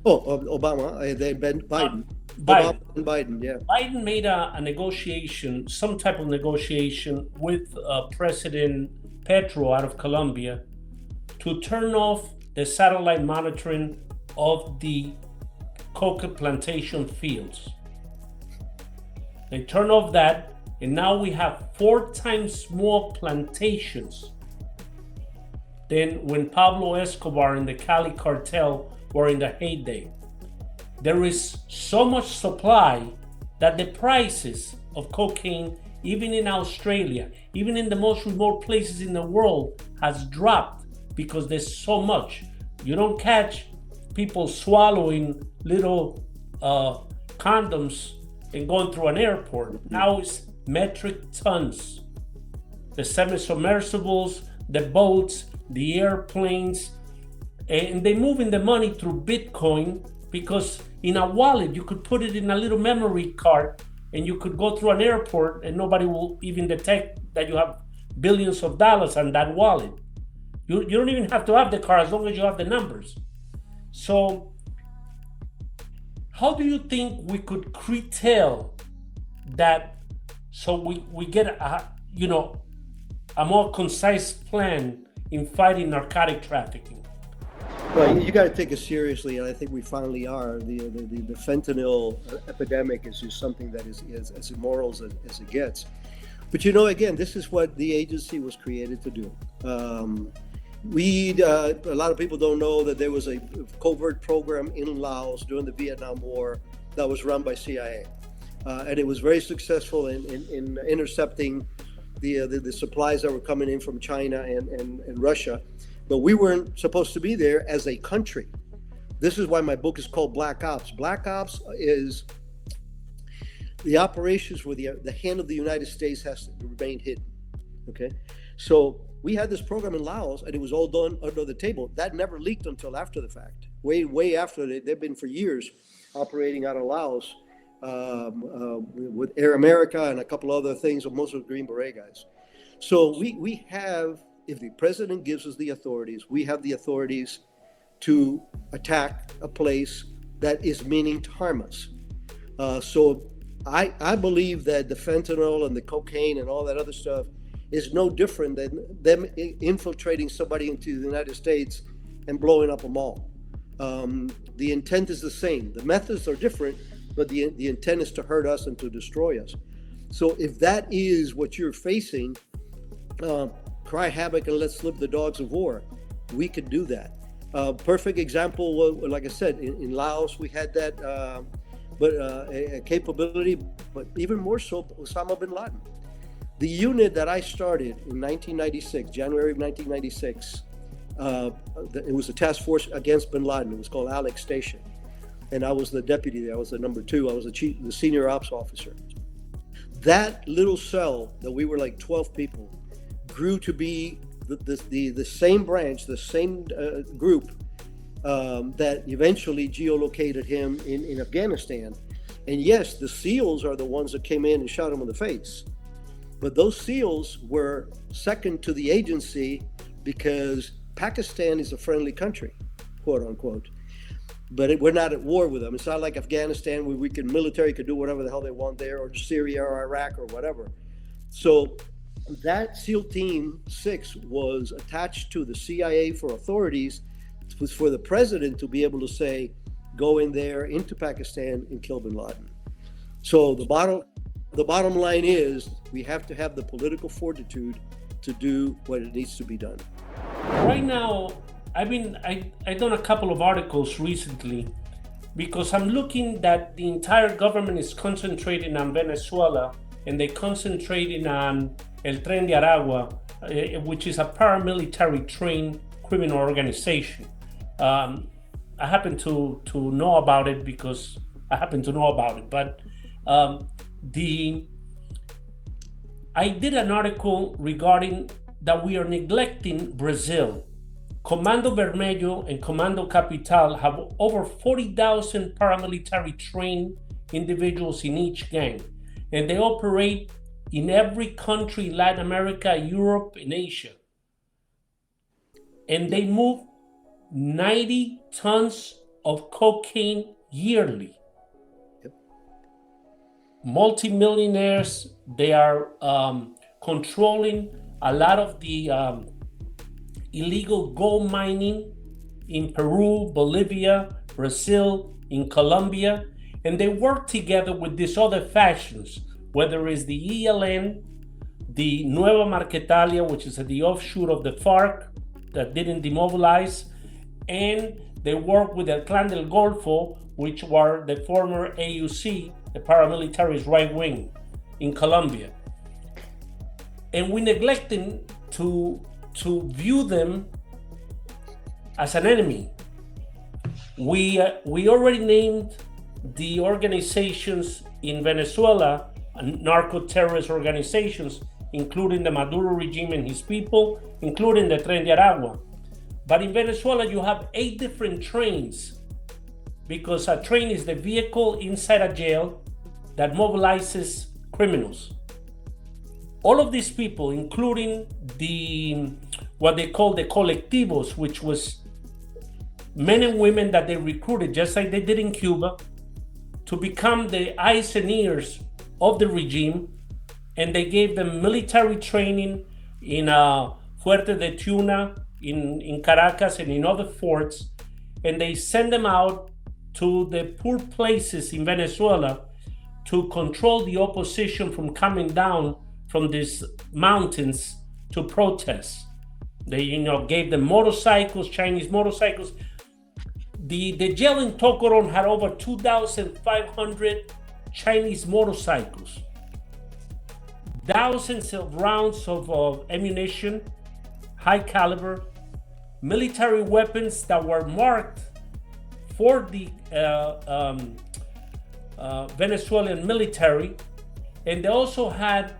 Obama, Biden. Biden. Obama and Biden, yeah. Biden made a negotiation, some type of negotiation with President Petro out of Colombia to turn off the satellite monitoring of the coca plantation fields. They turned off that, and now we have 4 times more plantations than when Pablo Escobar and the Cali cartel were in the heyday. There is so much supply that the prices of cocaine, even in Australia, even in the most remote places in the world, has dropped because there's so much. You don't catch people swallowing little condoms and going through an airport. Now it's metric tons. The semi-submersibles, the boats, the airplanes, and they moving the money through Bitcoin, because in a wallet you could put it in a little memory card and you could go through an airport and nobody will even detect that you have billions of dollars on that wallet. You don't even have to have the card as long as you have the numbers. So how do you think we could curtail that so we get a more concise plan in fighting narcotic trafficking? Well, you got to take it seriously, and I think we finally are. The fentanyl epidemic is just something that is as immoral as it gets. But again, this is what the agency was created to do. A lot of people don't know that there was a covert program in Laos during the Vietnam War that was run by CIA, and it was very successful in intercepting the supplies that were coming in from China and Russia. But we weren't supposed to be there as a country. This is why my book is called Black Ops. Black Ops is the operations where the hand of the United States has to remain hidden. Okay, so we had this program in Laos, and it was all done under the table. That never leaked until after the fact. Way after. They've been for years operating out of Laos with Air America and a couple other things, most of the Green Beret guys. So we have, if the president gives us the authorities, we have the authorities to attack a place that is meaning to harm us. So I believe that the fentanyl and the cocaine and all that other stuff is no different than them infiltrating somebody into the United States and blowing up a mall. The intent is the same. The methods are different, but the intent is to hurt us and to destroy us. So if that is what you're facing, cry havoc and let slip the dogs of war. We could do that. Perfect example was, like I said, in Laos we had that, a capability, but even more so, Osama bin Laden. The unit that I started in 1996, January of 1996, it was a task force against bin Laden. It was called Alex Station. And I was the deputy there. I was the number 2. I was the senior ops officer. That little cell that we were like 12 people grew to be the same branch, the same group that eventually geolocated him in Afghanistan. And yes, the SEALs are the ones that came in and shot him in the face. But those SEALs were second to the agency because Pakistan is a friendly country, quote unquote. but we're not at war with them. It's not like Afghanistan where military could do whatever the hell they want there, or Syria or Iraq or whatever. So that SEAL Team 6 was attached to the CIA for authorities, was for the president to be able to say, go in there into Pakistan and kill bin Laden. So the bottom line is we have to have the political fortitude to do what it needs to be done. Right now, I've done a couple of articles recently because I'm looking that the entire government is concentrating on Venezuela, and they're concentrating on El Tren de Aragua, which is a paramilitary trained criminal organization. I happen to know about it because I happen to know about it, but I did an article regarding that we are neglecting Brazil. Comando Vermelho and Comando Capital have over 40,000 paramilitary trained individuals in each gang, and they operate in every country in Latin America, Europe, and Asia. And they move 90 tons of cocaine yearly. Yep. Multimillionaires, they are controlling a lot of the illegal gold mining in Peru, Bolivia, Brazil, in Colombia, and they work together with these other factions, whether it's the ELN, the Nueva Marquetalia, which is the offshoot of the FARC that didn't demobilize, and they work with El Clan del Golfo, which were the former AUC, the paramilitary's right wing in Colombia. And we neglecting to view them as an enemy. We already named the organizations in Venezuela narco-terrorist organizations, including the Maduro regime and his people, including the Tren de Aragua. But in Venezuela, you have 8 different trains, because a train is the vehicle inside a jail that mobilizes criminals. All of these people, including what they call the colectivos, which was men and women that they recruited, just like they did in Cuba, to become the eyes and ears of the regime, and they gave them military training in Fuerte de Tuna, in Caracas, and in other forts, and they send them out to the poor places in Venezuela to control the opposition from coming down from these mountains to protest. They, gave them motorcycles, Chinese motorcycles. The jail in Tocoron had over 2,500 Chinese motorcycles, thousands of rounds of ammunition, high caliber, military weapons that were marked for the Venezuelan military, and they also had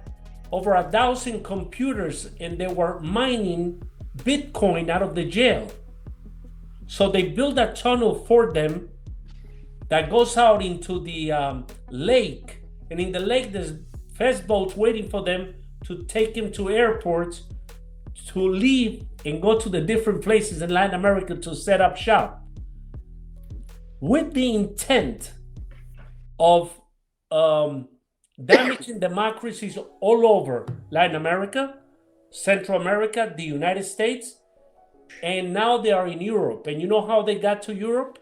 over 1,000 computers, and they were mining Bitcoin out of the jail. So they built a tunnel for them that goes out into the lake, and in the lake there's fast boats waiting for them to take them to airports to leave and go to the different places in Latin America to set up shop, with the intent of damaging democracies all over Latin America, Central America, the United States, and now they are in Europe. And you know how they got to Europe?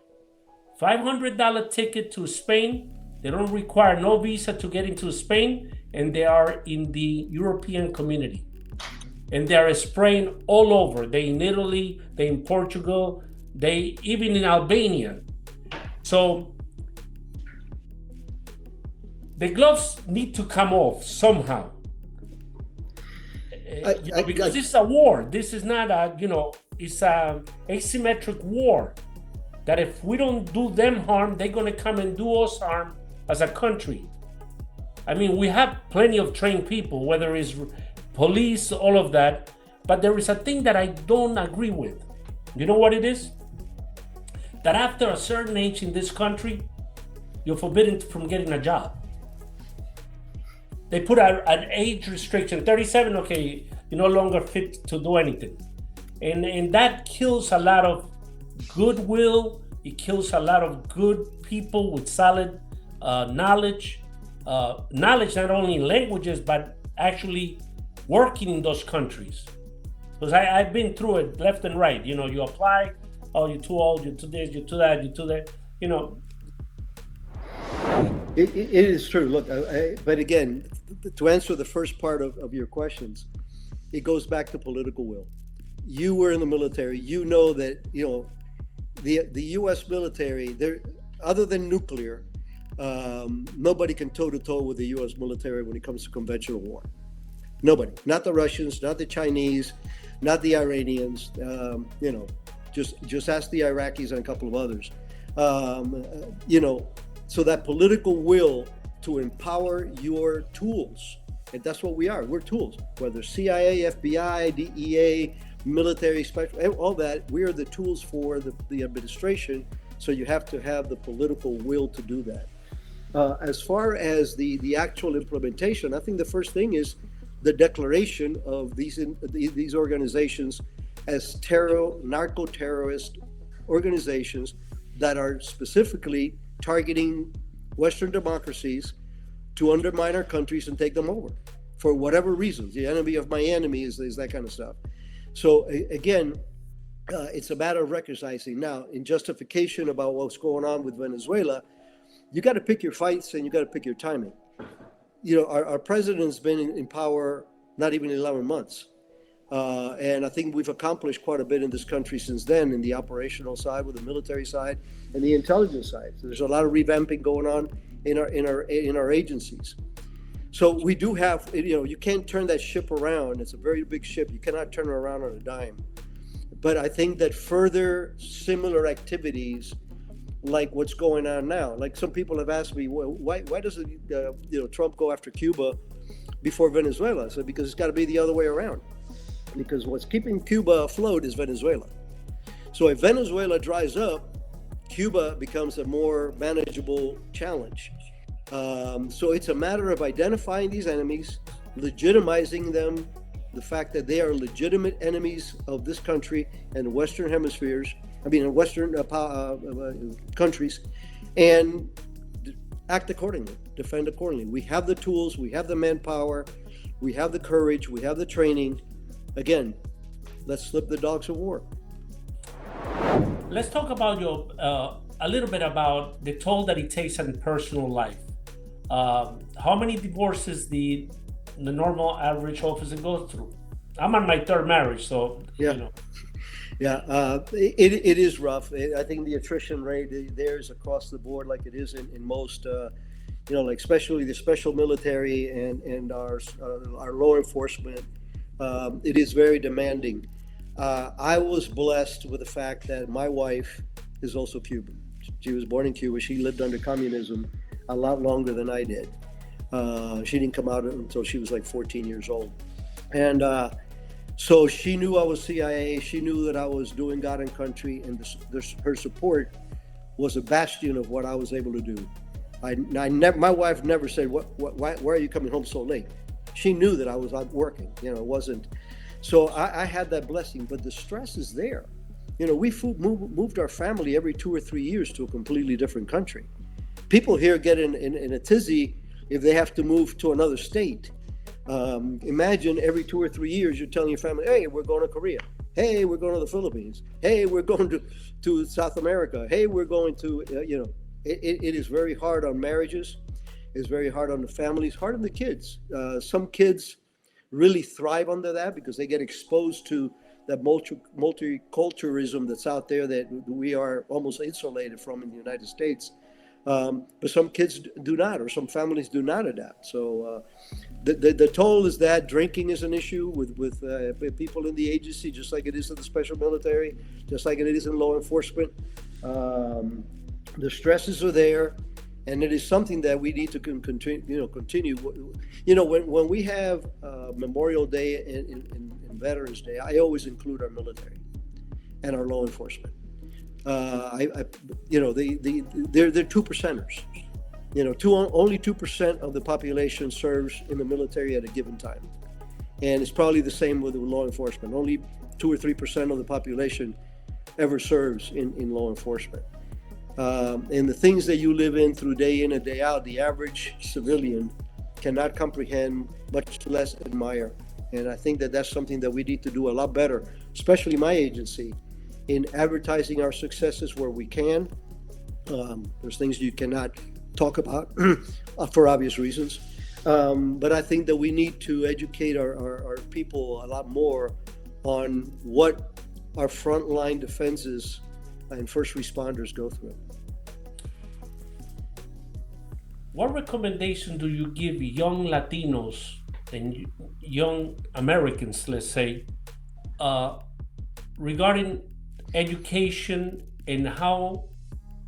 $500 ticket to Spain. They don't require no visa to get into Spain, and they are in the European community. And they are spraying all over. They in Italy, they in Portugal, they even in Albania. So the gloves need to come off somehow. Because this is a war. This is not it's a asymmetric war. That if we don't do them harm, they're going to come and do us harm as a country. I mean, we have plenty of trained people, whether it's police, all of that. But there is a thing that I don't agree with. You know what it is? That after a certain age in this country, you're forbidden from getting a job. They put an age restriction, 37, okay, you're no longer fit to do anything. And that kills a lot of goodwill It kills a lot of good people with solid knowledge. Knowledge not only in languages, but actually working in those countries. Because I've been through it left and right. You know, you apply, oh, you're too old, you're too this, you're too that, you're too that. You know, it is true. Look, but again, to answer the first part of your questions, it goes back to political will. You were in the military. You know that, you know, the U.S. military, there, other than nuclear, nobody can toe-to-toe with the U.S. military when it comes to conventional war. Nobody. Not the Russians, not the Chinese, not the Iranians. You know, just ask the Iraqis and a couple of others. You know, so that political will to empower your tools, and that's what we are. We're tools. Whether CIA, FBI, DEA, military, special, all that, we are the tools for the administration. So you have to have the political will to do that. As far as the actual implementation, I think the first thing is the declaration of these organizations as narco-terrorist organizations that are specifically targeting Western democracies to undermine our countries and take them over for whatever reasons. The enemy of my enemy is that kind of stuff. So again, it's a matter of recognizing. Now, in justification about what's going on with Venezuela, you got to pick your fights and you got to pick your timing. You know, our president's been in power not even 11 months. And I think we've accomplished quite a bit in this country since then, in the operational side, with the military side, and the intelligence side. So there's a lot of revamping going on in our agencies. So we do have, you know, you can't turn that ship around. It's a very big ship. You cannot turn it around on a dime. But I think that further similar activities, like what's going on now, like some people have asked me, well, why doesn't you know, Trump go after Cuba before Venezuela? So because it's got to be the other way around. Because what's keeping Cuba afloat is Venezuela. So if Venezuela dries up, Cuba becomes a more manageable challenge. So it's a matter of identifying these enemies, legitimizing them, the fact that they are legitimate enemies of this country and Western hemispheres, Western countries, and act accordingly, defend accordingly. We have the tools, we have the manpower, we have the courage, we have the training. Again, let's slip the dogs of war. Let's talk about a little bit about the toll that it takes on personal life. How many divorces the normal average officer goes through? I'm on my third marriage, so yeah. You know. Yeah, it is rough. I think the attrition rate there is across the board, like it is in most, you know, like especially the special military and our law enforcement. It is very demanding. I was blessed with the fact that my wife is also Cuban. She was born in Cuba. She lived under communism a lot longer than I did. She didn't come out until she was like 14 years old. And so she knew I was CIA. She knew that I was doing God and country, and her support was a bastion of what I was able to do. My wife never said, why are you coming home so late? She knew that I was out working, you know, it wasn't. So I had that blessing, but the stress is there. You know, we moved our family every 2 or 3 years to a completely different country. People here get in a tizzy if they have to move to another state. Imagine every 2 or 3 years you're telling your family, hey, we're going to Korea. Hey, we're going to the Philippines. Hey, we're going to South America. Hey, we're going to, you know, it is very hard on marriages. It's very hard on the families, hard on the kids. Some kids really thrive under that because they get exposed to that multiculturalism that's out there that we are almost insulated from in the United States. But some kids do not, or some families do not adapt. So the toll is that drinking is an issue with people in the agency, just like it is in the special military, just like it is in law enforcement. The stresses are there, and it is something that we need to continue. You know, when we have Memorial Day and Veterans Day, I always include our military and our law enforcement. You know, they're 2%ers. You know, only 2% of the population serves in the military at a given time, and it's probably the same with law enforcement. Only 2 or 3% of the population ever serves in law enforcement. And the things that you live in through day in and day out, the average civilian cannot comprehend, much less admire. And I think that that's something that we need to do a lot better, especially my agency, in advertising our successes where we can. There's things you cannot talk about for obvious reasons. But I think that we need to educate our people a lot more on what our frontline defenses and first responders go through. What recommendation do you give young Latinos and young Americans, let's say, regarding education and how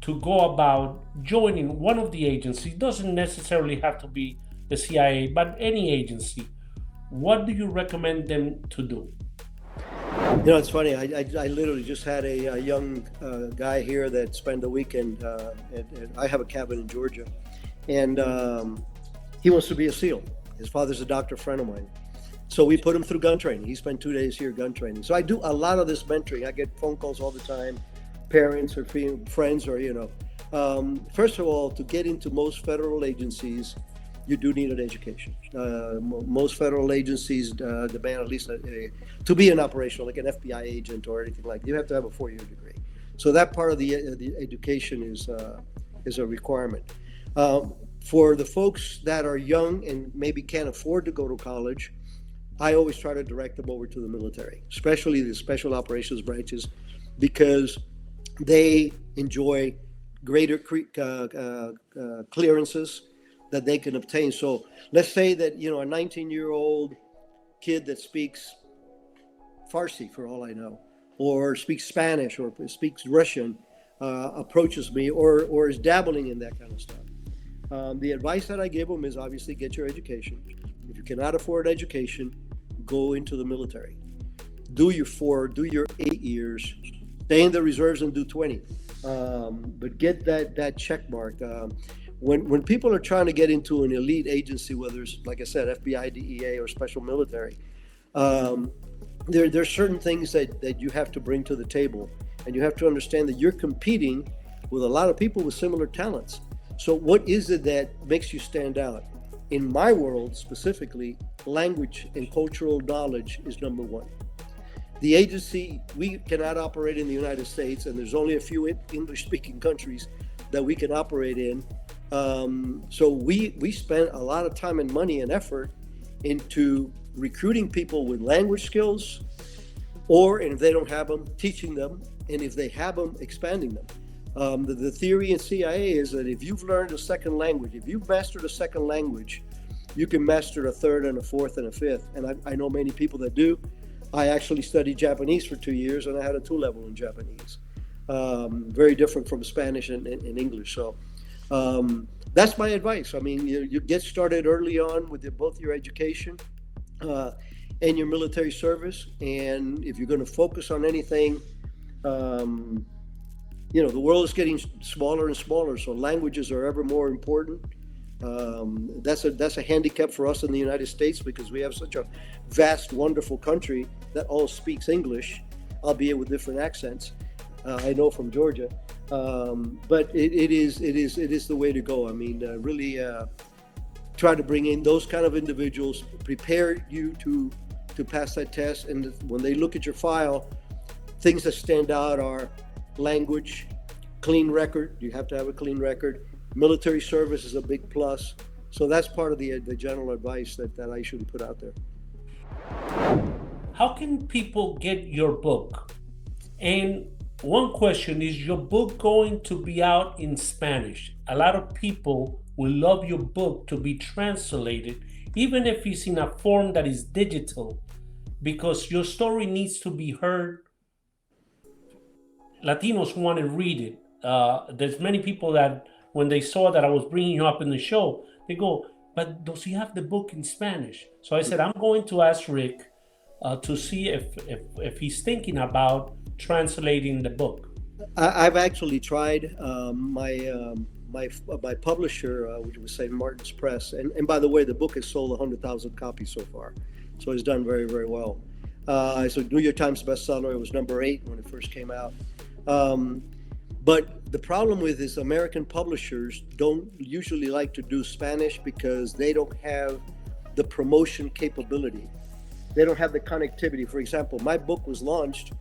to go about joining one of the agencies? It doesn't necessarily have to be the CIA, but any agency. What do you recommend them to do? You know, it's funny. I literally just had a young guy here that spent the weekend. I have a cabin in Georgia, and he wants to be a SEAL. His father's a doctor friend of mine. So we put him through gun training. He spent 2 days here gun training. So I do a lot of this mentoring. I get phone calls all the time, parents or friends or, first of all, to get into most federal agencies, you do need an education. Most federal agencies demand at least to be an operational, like an FBI agent or anything like that, you have to have a 4-year degree. So that part of the education is a requirement. For the folks that are young and maybe can't afford to go to college, I always try to direct them over to the military, especially the special operations branches, because they enjoy greater clearances that they can obtain. So let's say that, a 19-year-old kid that speaks Farsi, for all I know, or speaks Spanish or speaks Russian, approaches me or is dabbling in that kind of stuff. The advice that I give them is obviously get your education. If you cannot afford education, go into the military. Do your 8 years, stay in the reserves and do 20. But get that check mark. When people are trying to get into an elite agency, whether it's, like I said, FBI, DEA, or special military, there's certain things that you have to bring to the table. And you have to understand that you're competing with a lot of people with similar talents. So what is it that makes you stand out? In my world specifically, language and cultural knowledge is number one. The agency, we cannot operate in the United States, and there's only a few English-speaking countries that we can operate in. So we spend a lot of time and money and effort into recruiting people with language skills, or, and if they don't have them, teaching them, and if they have them, expanding them. The theory in CIA is that if you've learned a second language, if you've mastered a second language, you can master a third and a fourth and a fifth. And I know many people that do. I actually studied Japanese for 2 years, and I had a 2 level in Japanese. Very different from Spanish and English. So that's my advice. I mean, you get started early on with both your education and your military service. And if you're going to focus on anything, the world is getting smaller and smaller, so languages are ever more important. That's a handicap for us in the United States, because we have such a vast, wonderful country that all speaks English, albeit with different accents. I know from Georgia, but it is the way to go. I mean, really try to bring in those kind of individuals, prepare you to pass that test, and when they look at your file, things that stand out are language, clean record. You have to have a clean record. Military service is a big plus. So that's part of the general advice that I should put out there. How can people get your book? And one question, is your book going to be out in Spanish? A lot of people will love your book to be translated, even if it's in a form that is digital, because your story needs to be heard. Latinos want to read it. There's many people that when they saw that I was bringing you up in the show, they go, but does he have the book in Spanish? So I said, I'm going to ask Ric to see if he's thinking about translating the book. I've actually tried. My publisher, which was St. Martin's Press, and by the way, the book has sold 100,000 copies so far. So it's done very, very well. It's a New York Times bestseller. It was number 8 when it first came out. But the problem with is American publishers don't usually like to do Spanish because they don't have the promotion capability. They don't have the connectivity. For example, my book was launched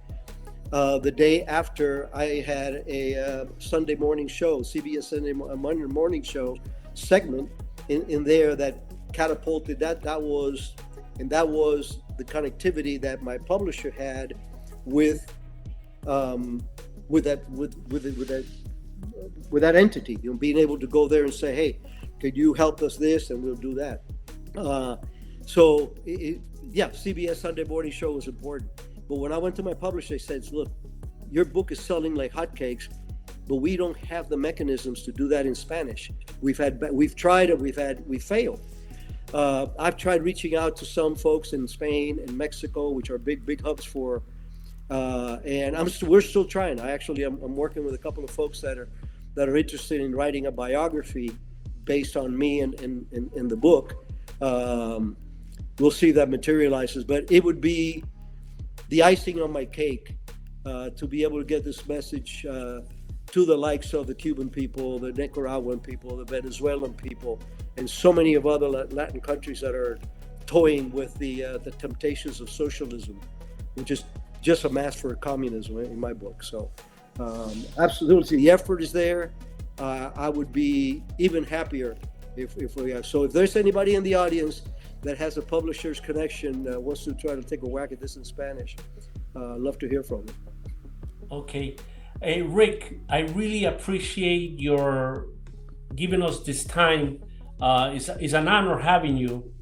the day after I had a Sunday morning show, CBS Sunday morning show segment in there that catapulted that. That was the connectivity that my publisher had with that entity. You know, being able to go there and say, hey, could you help us this, and we'll do that. CBS Sunday morning show was important. But when I went to my publisher, I said, look, your book is selling like hotcakes, but we don't have the mechanisms to do that in Spanish. We've tried it, we failed. I've tried reaching out to some folks in Spain and Mexico, which are big hubs for, and we're still trying. I'm working with a couple of folks that are interested in writing a biography based on me and the book. We'll see if that materializes, but it would be the icing on my cake to be able to get this message to the likes of the Cuban people, the Nicaraguan people, the Venezuelan people, and so many of other Latin countries that are toying with the temptations of socialism, which is just a mask for communism in my book. So absolutely, the effort is there. I would be even happier if we have. So if there's anybody in the audience that has a publisher's connection, wants to try to take a whack at this in Spanish, love to hear from them. Okay. Hey, Ric, I really appreciate your giving us this time. It's an honor having you,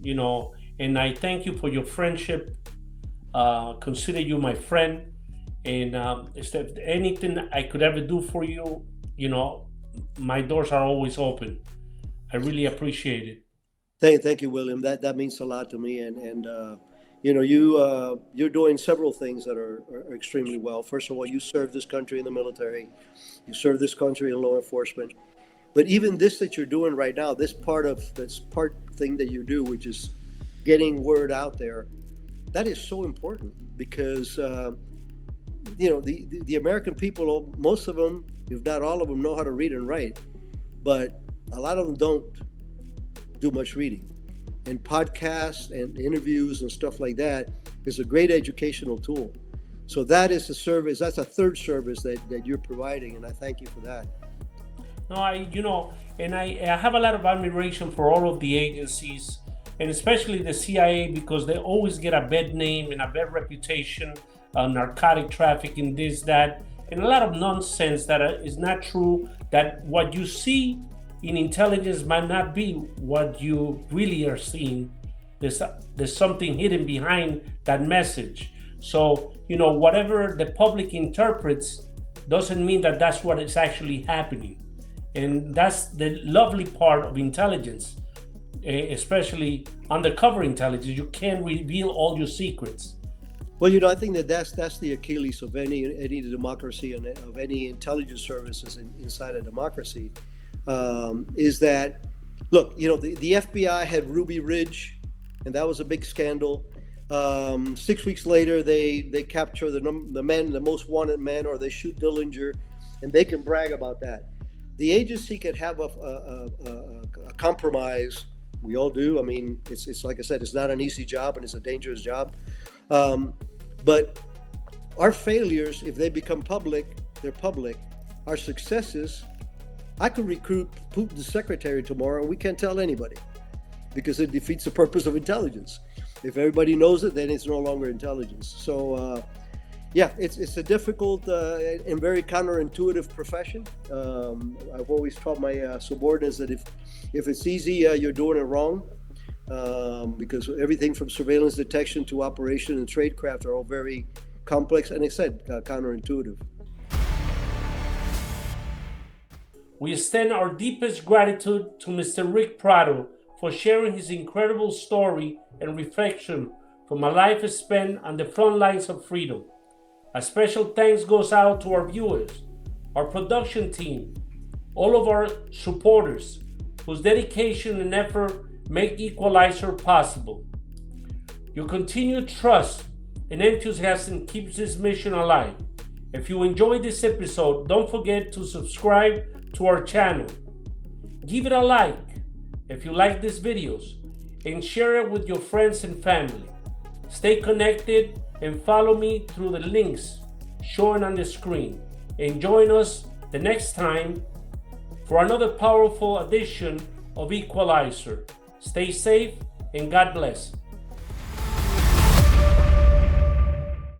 and I thank you for your friendship. Consider you my friend. And if there's anything I could ever do for you, my doors are always open. I really appreciate it. Thank you, William. That means a lot to me, and you're doing several things that are extremely well. First of all, you serve this country in the military, you serve this country in law enforcement, but even this that you're doing right now, this part thing that you do, which is getting word out there, that is so important because the American people, most of them, if not all of them, know how to read and write, but a lot of them don't do much reading. And podcasts and interviews and stuff like that is a great educational tool. So that is a service, that's a third service that you're providing, and I thank you for that. No, I have a lot of admiration for all of the agencies, and especially the CIA, because they always get a bad name and a bad reputation, narcotic trafficking, this, that, and a lot of nonsense that is not true, that what you see in intelligence might not be what you really are seeing. There's something hidden behind that message. So, whatever the public interprets doesn't mean that that's what is actually happening. And that's the lovely part of intelligence, especially undercover intelligence. You can't reveal all your secrets. Well, I think that's the Achilles of any democracy and of any intelligence services inside a democracy. Is that, look, the FBI had Ruby Ridge, and that was a big scandal. 6 weeks later, they capture the most wanted man, or they shoot Dillinger, and they can brag about that. The agency can have a compromise. We all do. I mean, it's like I said, it's not an easy job, and it's a dangerous job. But our failures, if they become public, they're public. Our successes, I could recruit Putin's secretary tomorrow, and we can't tell anybody because it defeats the purpose of intelligence. If everybody knows it, then it's no longer intelligence. So, it's a difficult and very counterintuitive profession. I've always taught my subordinates that if it's easy, you're doing it wrong, because everything from surveillance detection to operation and tradecraft are all very complex and, like I said, counterintuitive. We extend our deepest gratitude to Mr. Ric Prado for sharing his incredible story and reflection from a life spent on the front lines of freedom. A special thanks goes out to our viewers, our production team, all of our supporters whose dedication and effort make Equalizer possible. Your continued trust and enthusiasm keeps this mission alive. If you enjoyed this episode, don't forget to subscribe to our channel. Give it a like if you like these videos and share it with your friends and family. Stay connected and follow me through the links shown on the screen. And join us the next time for another powerful edition of Equalizer. Stay safe and God bless.